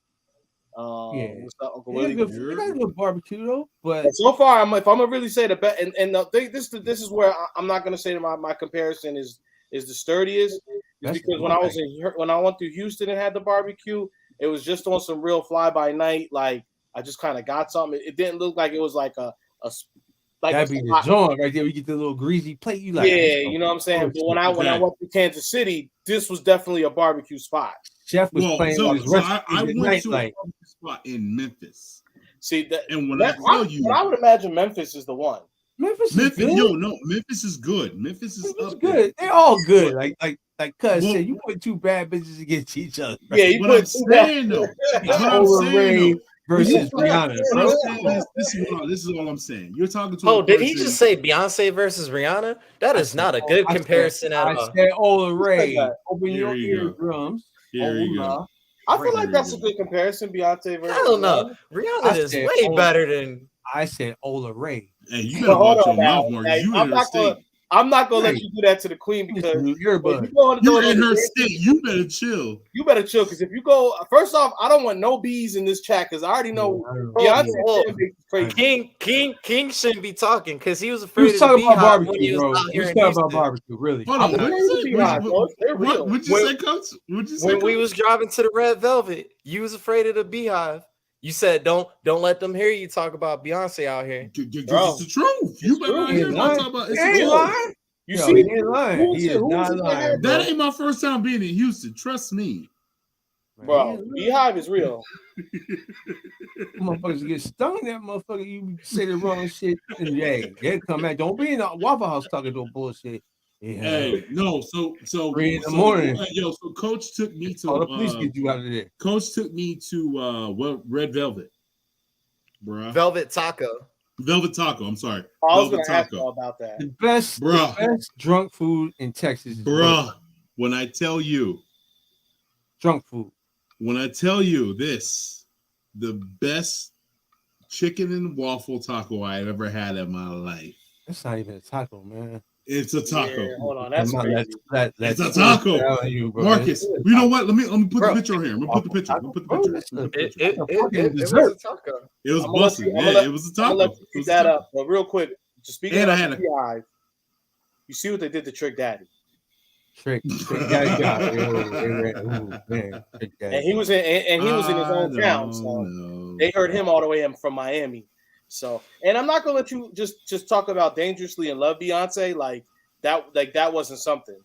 What's up, Uncle Willie? They got a good barbecue though, but so far, if I'm gonna really say the best, and the thing, this is where I'm not gonna say that my comparison is the sturdiest, is because when I went through Houston and had the barbecue, it was just on some real fly by night. Like I just kind of got something. It didn't look like it was like that'd be the joint right there. We get the little greasy plate. You like, you know what I'm saying? But when I went to Kansas City, this was definitely a barbecue spot. Chef was playing so, his so I went night, to a barbecue spot in Memphis. See that, and when I tell you, I would imagine Memphis is the one. Memphis is good. Memphis is good. Memphis is up good. there. They're all good. Like Cuz said, you put two bad bitches against each other. Right? Yeah, what I'm saying though. Versus Rihanna. This is all I'm saying. You're talking to. Oh, did he just say Beyonce versus Rihanna? That is not a good comparison at all. I said Ola Ray. Open your eardrums. Here you go. I feel like that's a good comparison. Beyonce versus. Hell no, Rihanna is way better than. I said Ola Ray. Hey, you better watch your mouth more. I'm not gonna let you do that to the queen because you're in her state. You better chill. You better chill because if you go, first off, I don't want no bees in this chat because I already know. King shouldn't be talking because he was afraid of the beehive when he was bro. out here. Talking about barbecue, really. Hold on, what'd you say, Coach? When we was driving to the Red Velvet, you was afraid of the beehive. You said don't let them hear you talk about Beyonce out here. It's the truth. You better not hear about talk about. It's the truth. You see, he ain't lying. He is not lying. That ain't my first time being in Houston. Trust me, bro. Beehive is real. Motherfuckers get stung in that motherfucker. You say the wrong shit, and they come back. Don't be in a Waffle House talking no bullshit. Yeah. Hey, no, so 3 in the morning. So Coach took me to the police get you out of there. Coach took me to Red Velvet, bro. Velvet Taco. I'm sorry. I was gonna ask you about that. The best drunk food in Texas, bro. When I tell you, drunk food. When I tell you this, the best chicken and waffle taco I've ever had in my life. That's not even a taco, man. It's a taco. Yeah, hold on, that's crazy. It's a taco. Marcus, you know what? Let me put the picture on here. I'm gonna put the picture. It was a taco. It was busted. Yeah, it was a taco. Let you keep that up. But real quick, just speaking of Beehive, you see what they did to Trick Daddy. Trick Daddy got and he was in his own town. So they heard him all the way from Miami. So, and I'm not gonna let you just talk about Dangerously and Love Beyonce like that wasn't something.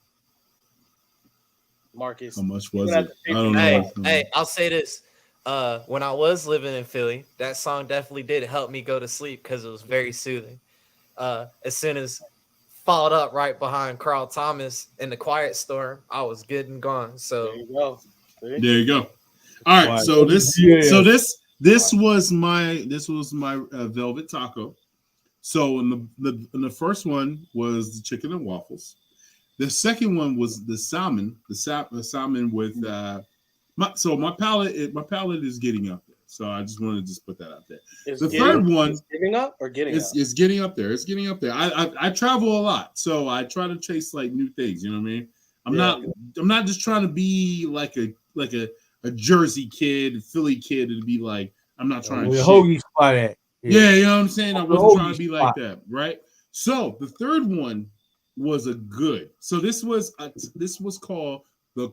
Marcus, how much was it? I don't know. Hey, I'll say this: when I was living in Philly, that song definitely did help me go to sleep because it was very soothing. As soon as followed up right behind Carl Thomas in the Quiet Storm, I was good and gone. So there you go. There you go. All right, so this was my velvet taco. So in the first one was the chicken and waffles. The second one was the salmon. The salmon with my palate is getting up there. So I just wanted to just put that out there. Third one is giving up or getting up? It's getting up there. It's getting up there. I travel a lot, so I try to chase like new things. You know what I mean? I'm not just trying to be like a Jersey kid, Philly kid, and be like, I'm not trying to hoagie spot at. Yeah, you know what I'm saying? I wasn't trying to be like that, right? So the third one was a good. So this was called the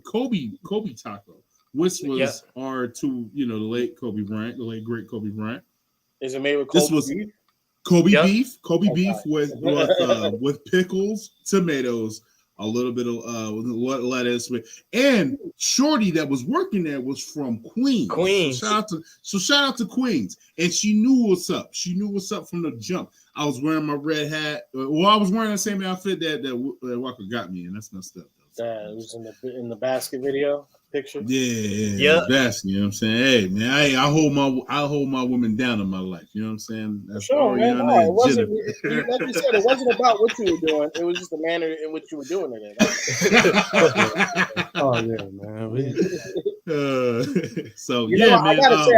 Kobe taco, which was the late Kobe Bryant, the late great Kobe Bryant. Is it made with Kobe beef? Kobe beef with pickles, tomatoes, a little bit of lettuce, and Shorty that was working there was from Queens. So shout out to Queens, and she knew what's up. She knew what's up from the jump. I was wearing my red hat. Well, I was wearing the same outfit that Walker got me, and that's messed up though. That was in the basket video picture. Yeah. That's, you know what I'm saying. Hey man, I hold my women down in my life. You know what I'm saying. That's Sure, man. Ariana No, it and wasn't. Jennifer. Like you said, it wasn't about what you were doing. It was just the manner in which you were doing it. Oh yeah, man. So You yeah, know, man. I gotta say,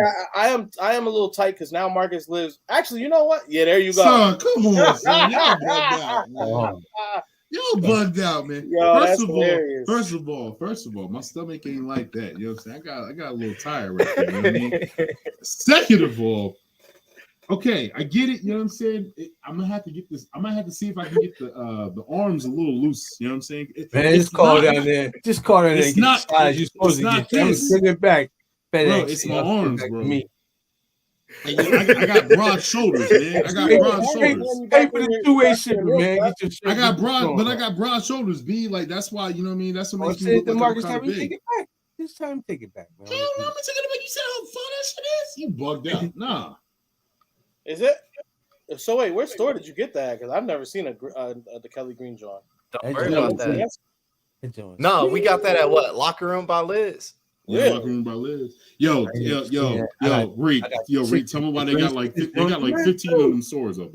I am a little tight because now Marcus lives. Actually, you know what? Yeah, there you go. Son, come on, son. Y'all bugged out, man. Oh. Y'all bugged out, man. Yo, first that's of hilarious. first of all, my stomach ain't like that. You know what I'm saying? I got a little tired right there. You know what I mean? Second of all, okay, I get it. You know what I'm saying? I'm gonna have to get this. I might have to see if I can get the arms a little loose. You know what I'm saying? Man, just call down there. Just call down there. It's not. You're supposed to get. This. Send it back. FedEx, bro, it's my arms, bro. Me. I got broad shoulders, man. I got broad shoulders. Pay for the two-way shipping, man. I got broad shoulders, B. Like that's why, you know what I mean. That's what makes me look like I'm kind of big. Take it back. This time, take it back, man. Hell no, I'm taking it back. You said how fun that shit is. You bugged out. Nah. Is it? So wait, where store did you get that? Because I've never seen the Kelly Green joint. Don't worry about that. No, we got that at what? Locker Room by Liz. Yeah, Locker Room by Liz. Yo, Reek. Reek, tell me why they got like 15 of them stores, OB.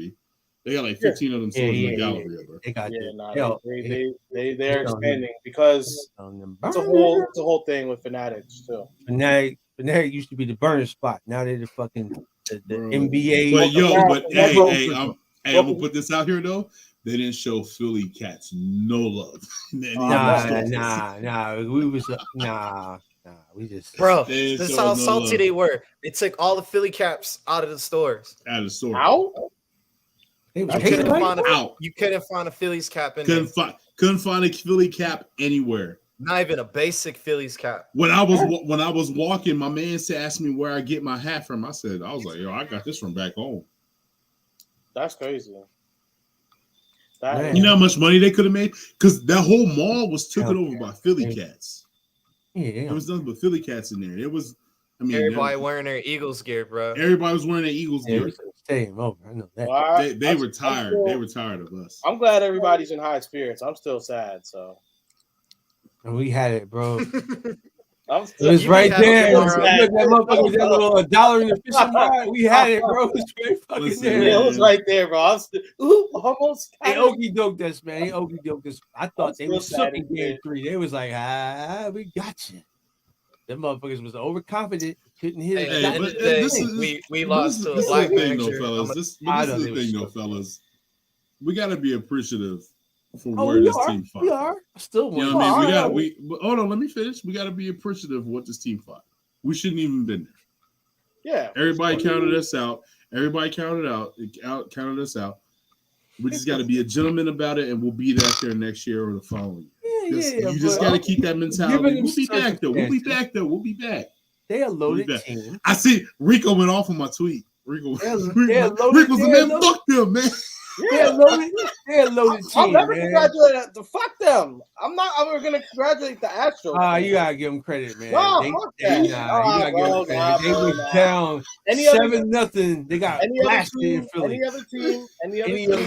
They got like 15 of them stores in the gallery, bro. They got they're expanding because it's a whole thing with Fanatics too. Fanatic used to be the burner spot. Now they're the fucking the NBA. Hey, I'm gonna put this out here though. They didn't show Philly cats no love. Nah. We just bro. This is how salty they were. They took all the Philly caps out of the stores. Out? You couldn't find a Phillies cap in there. Couldn't find a Philly cap anywhere. Not even a basic Phillies cap. When I was walking, my man asked me where I get my hat from. I was like, yo, I got this from back home. That's crazy. You know how much money they could have made? Because that whole mall was taken over by Philly cats. Yeah, there was nothing but Philly cats in there. It was, everybody wearing their Eagles gear, bro. Everybody was wearing their Eagles gear. Staying over. I know that. They were tired. They were tired of us. I'm glad everybody's in high spirits. I'm still sad, so. And we had it, bro. It was right there. That motherfucker was that little $1 in the fishing rod. We had it, bro. It was right fucking there. Yeah, it was right there, bro. Almost. They okey doked us, man. They okey doked us. I thought they were sucking game 3. They was like, we got you. Them motherfuckers was overconfident. Couldn't hit it. We lost to a black man. This is the thing, though, fellas. We got to be appreciative for where this team fought. We are still one. You know what I mean? Hold on, let me finish. We got to be appreciative of what this team fought. We shouldn't even been there. Yeah. Everybody counted us out. Counted us out. We just got to be a gentleman about it, and we'll be there next year or the following year. You just got to keep that mentality. We'll be back, though. We'll be back. They a loaded team. I see Rico went off on my tweet. Rico was the man. Fuck them, man. They're loaded team. I'll never congratulate them. Fuck them. I'm not ever gonna congratulate the Astros. You gotta give them credit, man. No, you gotta give them credit. They went down 7-0. They got blasted in Philly. Any other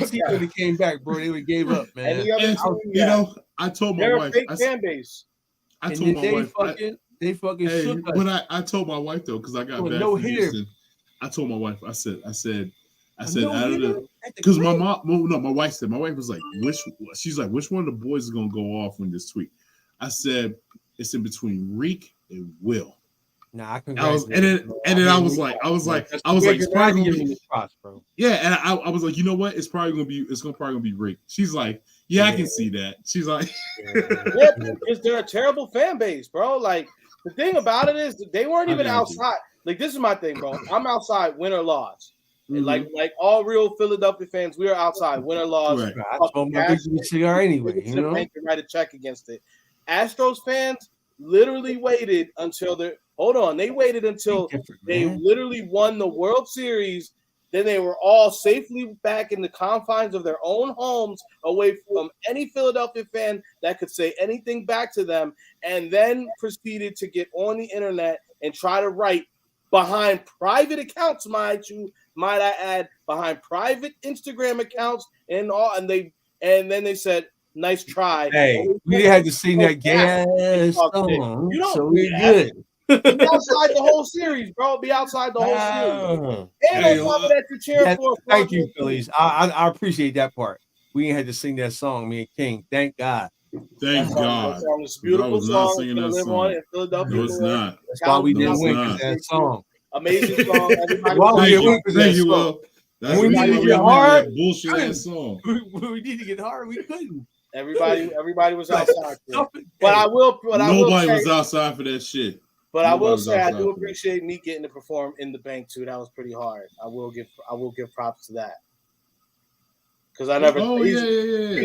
team would have came back, bro. They would have gave up, man. I told my wife. They're a fake fan base. I told my wife. They fucking shook us. When I told my wife though, because I got back from Houston, I told my wife. I said out of the, because my wife was like, which one of the boys is gonna go off when this tweet? I said it's in between Reek and Will. Nah, I was like, it's probably gonna be props, bro. Yeah, and I was like, you know what? It's probably gonna be Reek. She's like, yeah, I can see that. She's like, because they're a terrible fan base, bro. Like the thing about it is they weren't even outside. Like this is my thing, bro. I'm outside, win or loss. Mm-hmm. Like all real Philadelphia fans, we are outside, win or loss. Right. Anyway, you know, write a check against it. Astros fans literally waited until they waited until they literally won the World Series. Then they were all safely back in the confines of their own homes, away from any Philadelphia fan that could say anything back to them, and then proceeded to get on the internet and try to write behind private accounts, might I add, behind private Instagram accounts and then they said, nice try. Hey, we had to sing that gas song. You don't so do we that. good. Be outside the whole series, bro. Be outside the whole series. And Hey, on top of that, you're cheering for. Thank you, Phillies. I appreciate that part. We ain't had to sing that song, me and King. Thank God. Thank God. It's a beautiful I was not song. singing It's gonna that live song. on in Philadelphia. No, it's not. That's why we No, didn't it's win not. that song. Amazing song. Everybody Why we Thank didn't you. win that Thank you, song. Will. That's When we why needed to we get didn't win hard, that bullshit ass song. we need to get hard. We couldn't. Everybody was outside. But I Nobody will was outside for that shit. But I will Nobody was say I outside do for that. appreciate me getting to perform in the bank too. That was pretty hard. I will give props to that. Because I never. Oh he yeah. I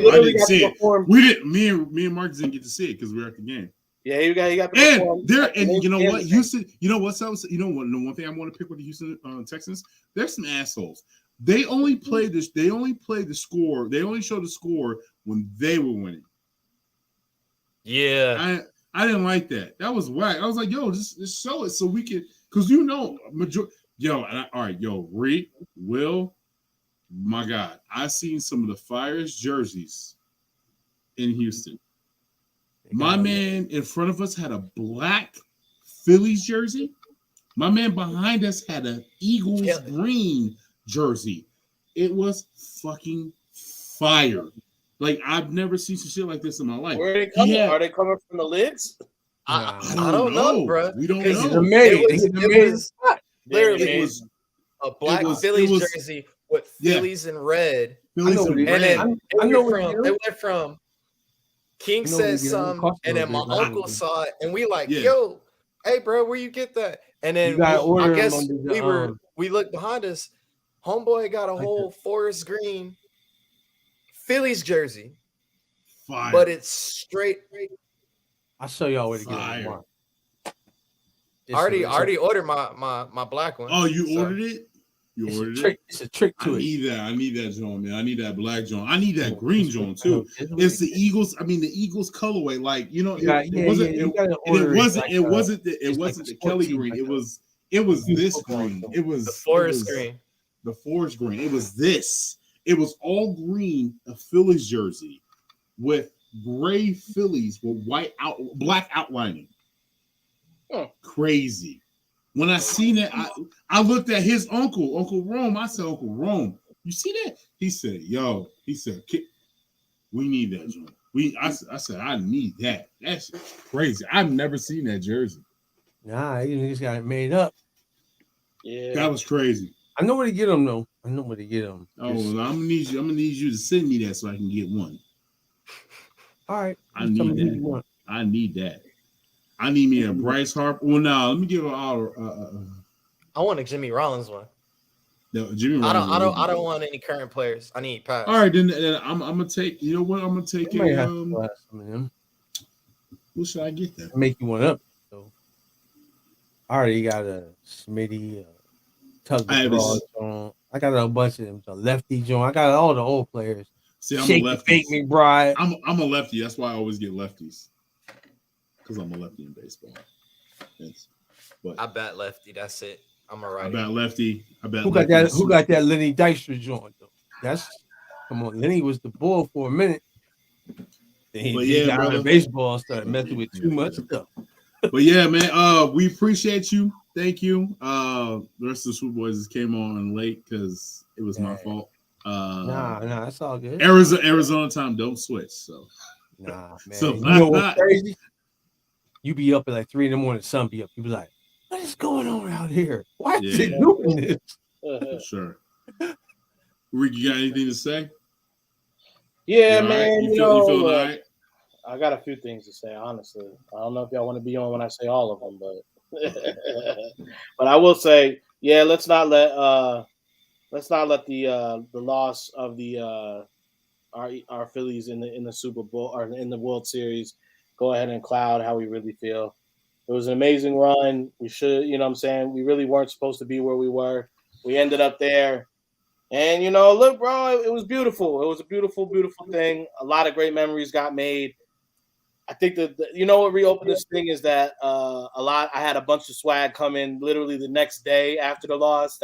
literally didn't got see to it. perform. We didn't. Me and Marcus didn't get to see it because we were at the game. Yeah, he got to And perform. there, and you know in what, the Houston. You know what's else? You know what? The one thing I want to pick with the Houston Texans. There's some assholes. They only played this. They only played the score. They only showed the score when they were winning. Yeah. I didn't like that. That was whack. I was like, yo, just show it so we can, because you know, all right, Reed, Will, my God, I seen some of the firest jerseys in Houston. My man in front of us had a black Phillies jersey. My man behind us had an Eagles green jersey. It was fucking fire. Like, I've never seen some shit like this in my life. Where are they coming? Are they coming from the lids? I don't know, bro. We don't Because know. It was literally It was a black it was- Phillies it was- jersey with Phillies in red. Phillies and in red. then I know they went from King I know said what you get. something, and then my uncle saw it, and we like, yo, hey, bro, where you get that? And then I guess we looked behind us. Homeboy got a whole forest green Phillies jersey, Fire. but it's straight. I'll show y'all where to get Fire. it. I already ordered my black one. Oh, you ordered it? You ordered it? It's a trick to it. I need that joint, man. I need that black joint. I need that green joint too. It's the Eagles. I mean, the Eagles colorway. Like, you know, it wasn't the Kelly green. It was this green. It was the forest green. The forest green. It was this. It was all green, a Phillies jersey with gray Phillies with black outlining. Crazy. When I seen it, I looked at his Uncle Rome. I said, Uncle Rome, you see that? He said, yo, we need that joint. I said, I need that. That's crazy. I've never seen that jersey. Nah, he just got it made up. Yeah. That was crazy. I know where to get them though. I know where to get them. Oh, well, I'm gonna need you to send me that so I can get one. All right. I need that. I need that. I need me a Bryce Harper. Well, no, let me give her all. I want a Jimmy Rollins one. No, Jimmy Rollins. I don't want any current players. I need pass. All right, then I'm gonna take. You know what? I'm gonna take a. Who should I get that? Make you one up. So I already got a Smitty, Tug on. I got a bunch of them. A lefty joint. I got all the old players. See, I'm Shake a lefty. Fake McBride. I'm a lefty. That's why I always get lefties. Because I'm a lefty in baseball. But I bet lefty. That's it. I'm a righty. I bet lefty. Who got that? Who got that Lenny Dykstra joint though? Come on. Lenny was the bull for a minute. Then he got out of baseball and started messing with too much stuff. But yeah, man. We appreciate you. Thank you. The rest of the Swoop Boys came on late because it was my fault. Nah, that's all good. Arizona time, don't switch. So nah, man. So you know what's crazy? You be up at like 3 a.m. Sun be up. You be like, what is going on out here? Why is it doing this? Sure. Rick, you got anything to say? Yeah, man. You feel all right? I got a few things to say, honestly. I don't know if y'all want to be on when I say all of them, but I will say, yeah, let's not let the loss of the our Phillies in the Super Bowl or in the World Series go ahead and cloud how we really feel. It was an amazing run. We should, you know what I'm saying? We really weren't supposed to be where we were. We ended up there. And, you know, look, bro, it was beautiful. It was a beautiful, beautiful thing. A lot of great memories got made. I think that, you know what reopened this thing is that I had a bunch of swag come in literally the next day after the loss.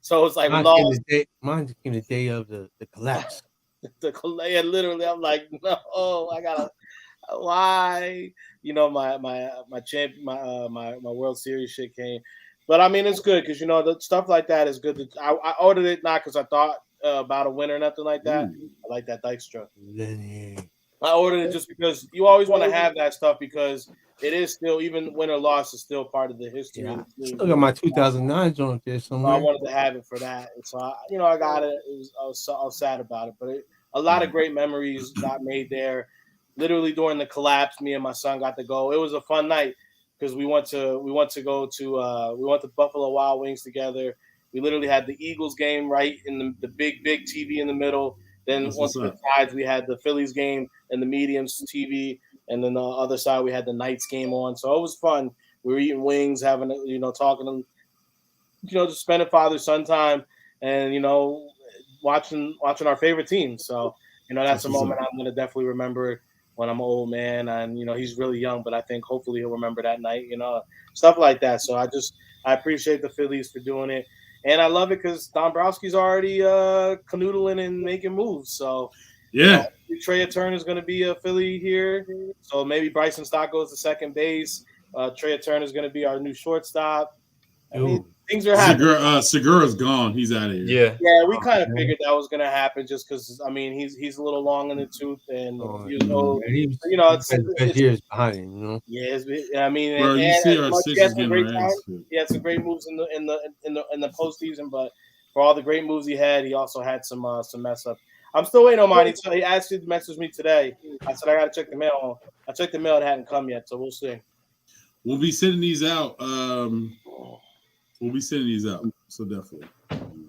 So it's like mine's in the day of the collapse. Yeah, literally, I'm like, no, I gotta. Why? My World Series shit came, but I mean, it's good because the stuff like that is good. I ordered it not because I thought about a win or nothing like that. I like that Dykstra. I ordered it just because you always want to have that stuff because it is still, even win or loss, is still part of the history of the team. Still got my 2009 joint there So I somewhere. wanted to have it for that, and so I got it. I was sad about it, but a lot of great memories got made there. Literally during the collapse, me and my son got to go. It was a fun night because we went to Buffalo Wild Wings together. We literally had the Eagles game right in the big TV in the middle. Then That's once what's the up. sides, we had the Phillies game and the mediums TV, and then the other side we had the Knights game on. So it was fun. We were eating wings, having talking, just spending father-son time, and watching our favorite team. So that's a what's moment up. I'm gonna definitely remember when I'm an old man, and he's really young, but I think hopefully he'll remember that night, stuff like that. So I appreciate the Phillies for doing it, and I love it because Dombrowski's already canoodling and making moves. So Yeah. Trey Turner is going to be a Philly here, so maybe Bryson Stott goes to second base. Trey Turner is going to be our new shortstop. I mean, things are happening. Segura's gone. He's out of here. Yeah. Yeah, we kind of figured that was going to happen just because, I mean, he's a little long in the tooth, and he's old. It's the best years behind him, Yeah, I mean, Bro, you see our he Sixers had some getting great our time. ass kicked. He had some great moves in the postseason, but for all the great moves he had, he also had some mess up. I'm still waiting on mine. He actually messaged me today. I said I got to check the mail. I checked the mail; it hadn't come yet, so we'll see. We'll be sending these out. So definitely.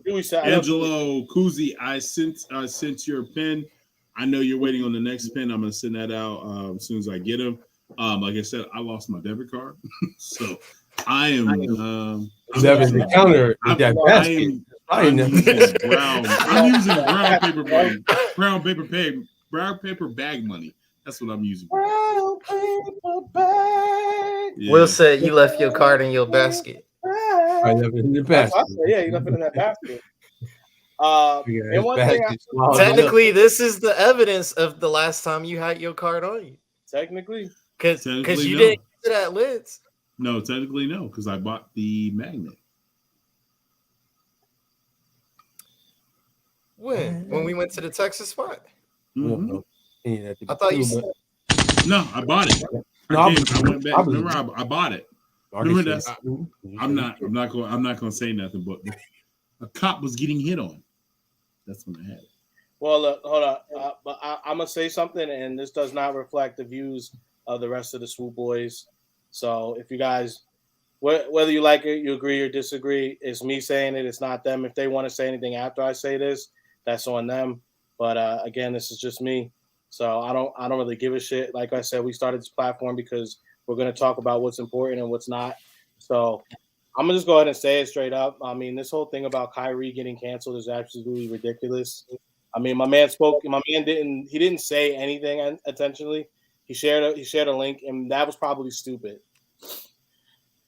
Angelo Kuzi, I sent your pen. I know you're waiting on the next pen. I'm gonna send that out as soon as I get them. Like I said, I lost my debit card, so I am. I'm using brown paper bag money. That's what I'm using. Brown paper bag. Yeah. Will said you left your card in your basket. I left it in the basket. Yeah, you left it in that basket. And one thing technically, this is the evidence of the last time you had your card on you. Technically, because you didn't use it at Lids. No, technically no, because I bought the magnet. When we went to the Texas spot. Mm-hmm. I thought you said no. I bought it. I went back. Remember, I bought it. Remember that? I'm not going to say nothing, but a cop was getting hit on. That's when I had it. Well, look, hold on. But I'm going to say something, and this does not reflect the views of the rest of the Swoop Boys. So if you guys, whether you like it, you agree or disagree, it's me saying it. It's not them. If they want to say anything after I say this, that's on them. But again, this is just me. So I don't really give a shit. Like I said, we started this platform because we're going to talk about what's important and what's not. So I'm going to just go ahead and say it straight up. I mean, this whole thing about Kyrie getting canceled is absolutely ridiculous. I mean, my man didn't say anything intentionally. He shared a link, and that was probably stupid.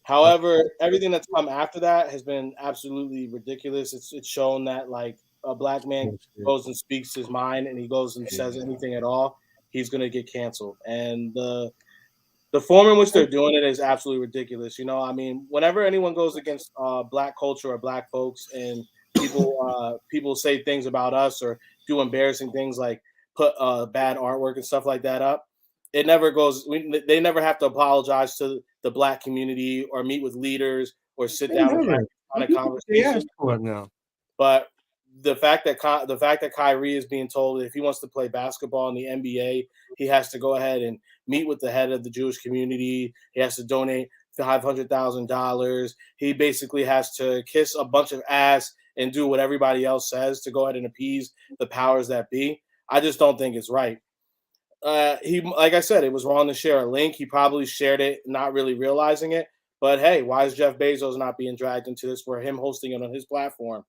However, everything that's come after that has been absolutely ridiculous. It's shown that, like, a black man goes and speaks his mind and he goes and says anything at all, he's going to get canceled. And the form in which they're doing it is absolutely ridiculous. I mean, whenever anyone goes against black culture or black folks and people say things about us or do embarrassing things like put bad artwork and stuff like that up, it never goes. They never have to apologize to the black community or meet with leaders or sit down and have a conversation. But the fact that Kyrie is being told that if he wants to play basketball in the NBA, he has to go ahead and meet with the head of the Jewish community. He has to donate $500,000. He basically has to kiss a bunch of ass and do what everybody else says to go ahead and appease the powers that be. I just don't think it's right. Like I said, it was wrong to share a link. He probably shared it not really realizing it. But hey, why is Jeff Bezos not being dragged into this for him hosting it on his platform?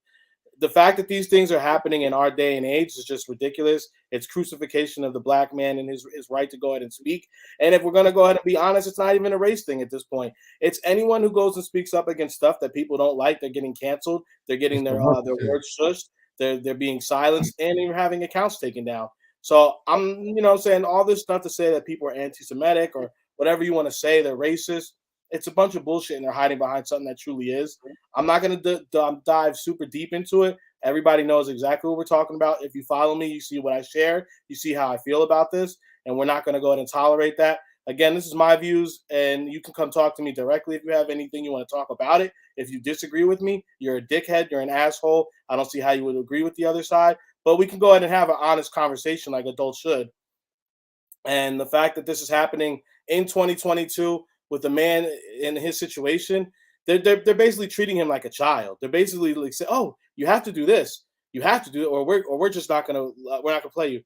The fact that these things are happening in our day and age is just ridiculous. It's crucifixion of the black man and his right to go ahead and speak. And if we're going to go ahead and be honest, it's not even a race thing at this point. It's anyone who goes and speaks up against stuff that people don't like. They're getting canceled. They're getting their words shushed. they're being silenced and even having accounts taken down. So I'm, saying all this stuff to say that people are anti-Semitic or whatever you want to say, they're racist. It's a bunch of bullshit, and they're hiding behind something that truly is. I'm not going to dive super deep into it. Everybody knows exactly what we're talking about. If you follow me, you see what I share. You see how I feel about this, and we're not going to go ahead and tolerate that. Again, this is my views, and you can come talk to me directly if you have anything you want to talk about it. If you disagree with me, you're a dickhead, you're an asshole. I don't see how you would agree with the other side, but we can go ahead and have an honest conversation like adults should. And the fact that this is happening in 2022 with a man in his situation, they're basically treating him like a child. They're basically like say, "Oh, you have to do this, you have to do it, or we're just not gonna play you."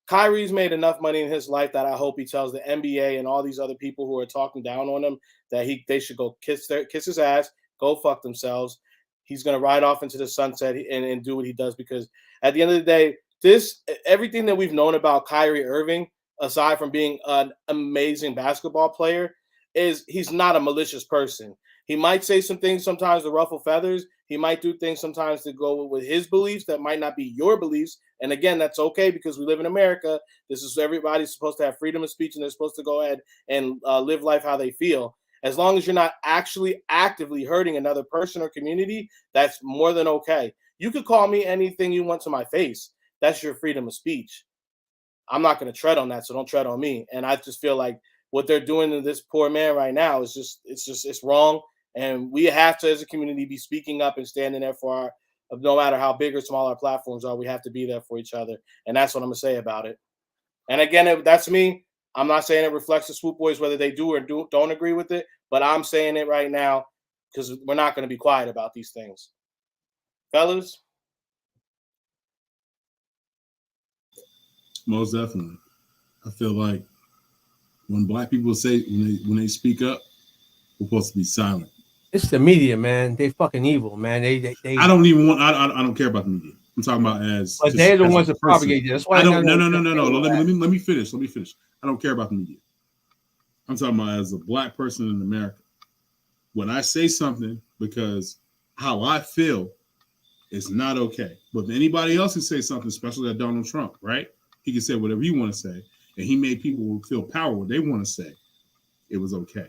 Kyrie's made enough money in his life that I hope he tells the NBA and all these other people who are talking down on him that they should go kiss his ass, go fuck themselves. He's gonna ride off into the sunset and do what he does, because at the end of the day, everything that we've known about Kyrie Irving, aside from being an amazing basketball player, is he's not a malicious person. He might say some things sometimes to ruffle feathers. He might do things sometimes to go with his beliefs that might not be your beliefs. And again, that's okay because we live in America. This is everybody's supposed to have freedom of speech, and they're supposed to go ahead and live life how they feel. As long as you're not actually actively hurting another person or community, that's more than okay. You could call me anything you want to my face. That's your freedom of speech. I'm not going to tread on that, so don't tread on me. And I just feel like what they're doing to this poor man right now is it's wrong. And we have to, as a community, be speaking up and standing there for no matter how big or small our platforms are, we have to be there for each other. And that's what I'm going to say about it. And again, that's me. I'm not saying it reflects the Swoop Boys, whether they do or don't agree with it, but I'm saying it right now because we're not going to be quiet about these things. Fellas? Most definitely. I feel like when black people say, when they speak up, we're supposed to be silent. It's the media, man. They fucking evil, man. They I don't even want. I don't care about the media. I'm talking about as. But they're the ones that propagate. That's why I don't. No. Let me finish. I don't care about the media. I'm talking about as a black person in America. When I say something, because how I feel is not okay. But if anybody else can say something, especially like Donald Trump, right? He can say whatever he want to say, and he made people feel power what they want to say. It was okay.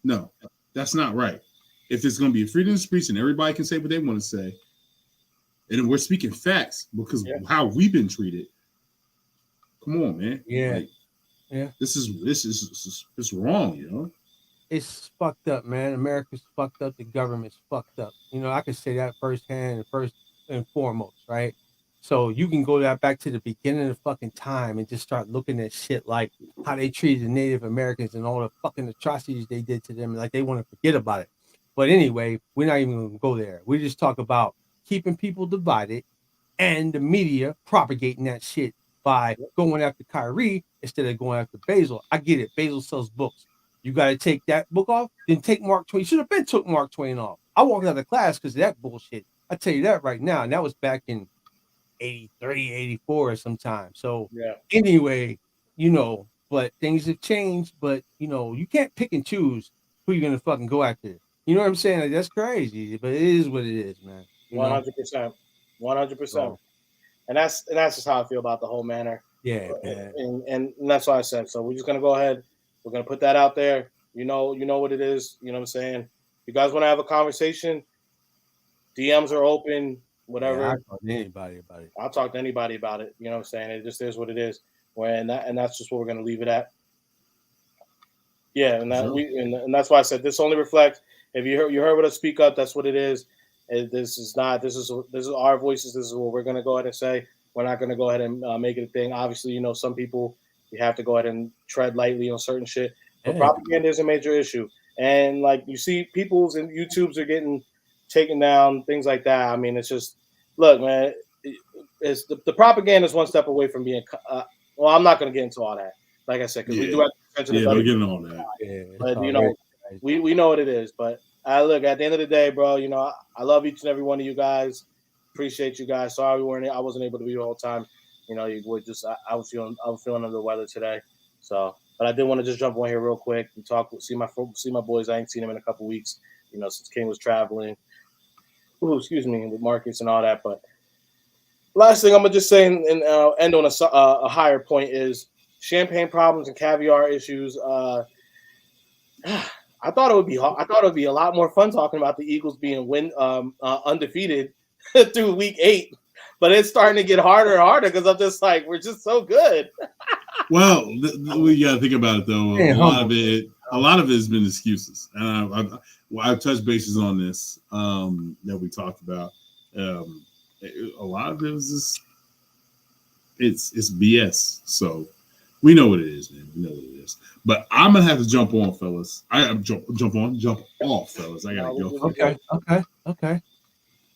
No, that's not right. If it's going to be a freedom of speech and everybody can say what they want to say, and we're speaking facts because how we've been treated. Come on, man. Yeah, This is wrong, you know. It's fucked up, man. America's fucked up. The government's fucked up. I can say that firsthand, first and foremost, right? So you can go back to the beginning of fucking time and just start looking at shit like how they treated the Native Americans and all the fucking atrocities they did to them, like they want to forget about it. But anyway, we're not even going to go there. We just talk about keeping people divided and the media propagating that shit by going after Kyrie instead of going after Basil. I get it. Basil sells books. You got to take that book off, then take Mark Twain. You should have been took Mark Twain off. I walked out of class because of that bullshit. I tell you that right now. And that was back in 83, 84 or sometime. So anyway, but things have changed, but you can't pick and choose who you're gonna fucking go after. You know what I'm saying? Like, that's crazy, but it is what it is, man. 100%. 100%. And that's just how I feel about the whole matter. Yeah, man. And that's why I said. So we're just gonna go ahead. We're gonna put that out there. You know what it is. You know what I'm saying? If you guys want to have a conversation, DMs are open. Whatever. Yeah, I'll talk to anybody about it. I'll talk to anybody about it. You know what I'm saying? It just is what it is. And that's just what we're gonna leave it at. Yeah, and that's why I said this only reflects. If you heard what I speak up, that's what it is. This is our voices. This is what we're gonna go ahead and say. We're not gonna go ahead and make it a thing. Obviously, some people you have to go ahead and tread lightly on certain shit. But propaganda is a major issue, and like you see, people's and YouTubes are getting taken down, things like that. I mean, it's just look, man. It's the propaganda is one step away from being. Well, I'm not gonna get into all that. Like I said, because we do have to don't get into all that. But we know what it is. But look, at the end of the day, bro, I love each and every one of you guys. Appreciate you guys. Sorry I wasn't able to be the whole time. You were just I was feeling under the weather today. So, but I did want to just jump on here real quick and talk. See my boys. I ain't seen them in a couple weeks. Since King was traveling. Ooh, excuse me, with Marcus and all that. But last thing I'm gonna just say and end on a higher point is champagne problems and caviar issues. I thought it would be a lot more fun talking about the Eagles being undefeated through week 8, but it's starting to get harder and harder because I'm just like, we're just so good. Well, we got to think about it though. A lot of it has been excuses, and I've touched bases on this that we talked about. A lot of it was just it's BS. So we know what it is, man. We know what it is. But I'm gonna have to jump on, fellas. Jump off, fellas. I gotta go. Okay.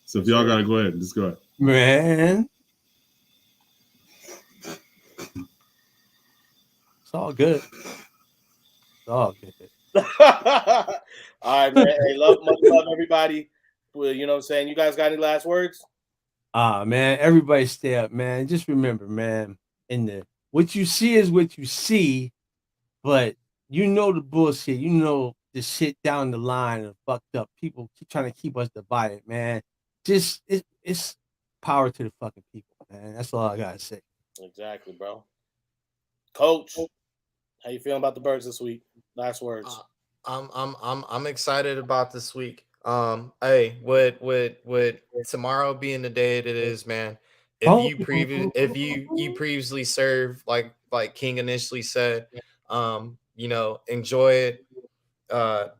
So if y'all gotta go ahead, just go ahead, man. It's all good. It's all good. All right, man. Hey, much love, everybody. Well, you know what I'm saying? You guys got any last words? Man, everybody stay up, man. Just remember, man, what you see is what you see, but you know the bullshit. You know the shit down the line of fucked up people keep trying to keep us divided, man. Just it's power to the fucking people, man. That's all I gotta say. Exactly, bro. Coach, how you feeling about the Birds this week? Last words. I'm excited about this week. Hey, with tomorrow being the day that it is, man. If you previously served like King initially said, enjoy it.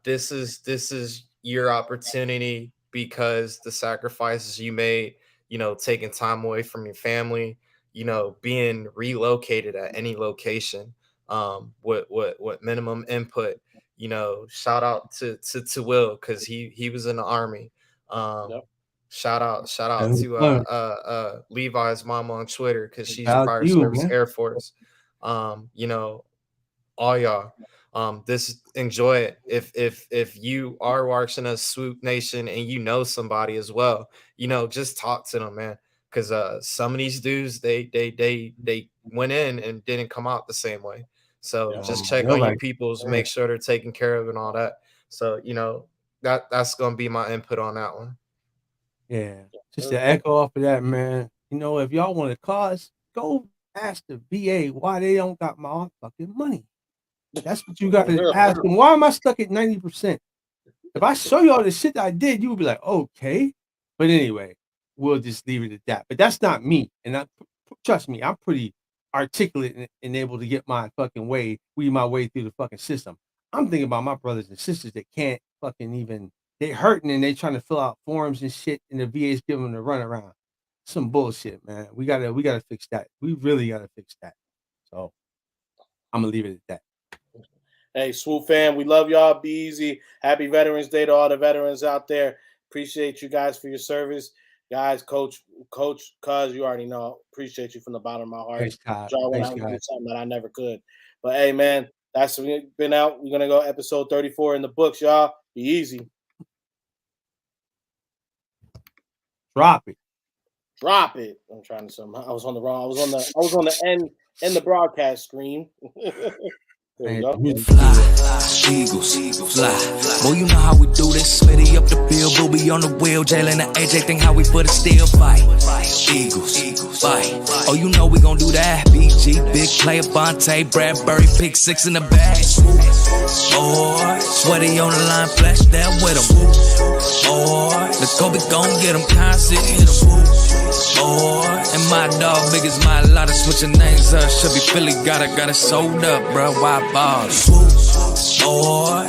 This is your opportunity because the sacrifices you made, taking time away from your family, being relocated at any location, what minimum input, shout out to Will because he was in the Army. Yep. Shout out to Levi's mom on Twitter because she's a fire service Air Force. All y'all. Enjoy it. If you are watching us, Swoop Nation, and you know somebody as well, just talk to them, man. Because some of these dudes, they went in and didn't come out the same way. So just check on your peoples, make sure they're taken care of and all that. So that's gonna be my input on that one. Yeah, just to echo off of that, man. If y'all want to cause, go ask the VA why they don't got my fucking money. That's what you got to ask them. Why am I stuck at 90%? If I show you all the shit that I did, you would be like, okay. But anyway, we'll just leave it at that. But that's not me. And trust me, I'm pretty articulate and able to get my fucking weed my way through the fucking system. I'm thinking about my brothers and sisters that can't fucking even, they hurting and they trying to fill out forms and shit and the VA's giving them the runaround. Some bullshit, man. We gotta fix that. We really gotta fix that. So I'm gonna leave it at that. Hey, Swoop fam, we love y'all. Be easy. Happy Veterans Day to all the veterans out there. Appreciate you guys for your service. Guys, Coach, cuz you already know. Appreciate you from the bottom of my heart. Thanks, Todd. Thanks, to do something that I never could. But hey, man, that's been out. We're gonna go episode 34 in the books, y'all. Be easy. Drop it. I'm trying to somehow. I was on the end the broadcast screen. There you go. Fly, Eagles, fly. Boy, you know how we do this. Smitty up the bill, Booby on the wheel. Jalen and AJ think how we put it still fight. Eagles, fight. Oh, you know we gon' do that. BG, big player, Bonte, Bradbury, pick 6 in the bag. Boy, sweaty on the line, flash that with him. Boy, the Kobe gon' get him, Kanye hit him. Boy, and my dog big as my lot of switching names up. Should be Philly, got it sold up, bro. Why ball? Boy,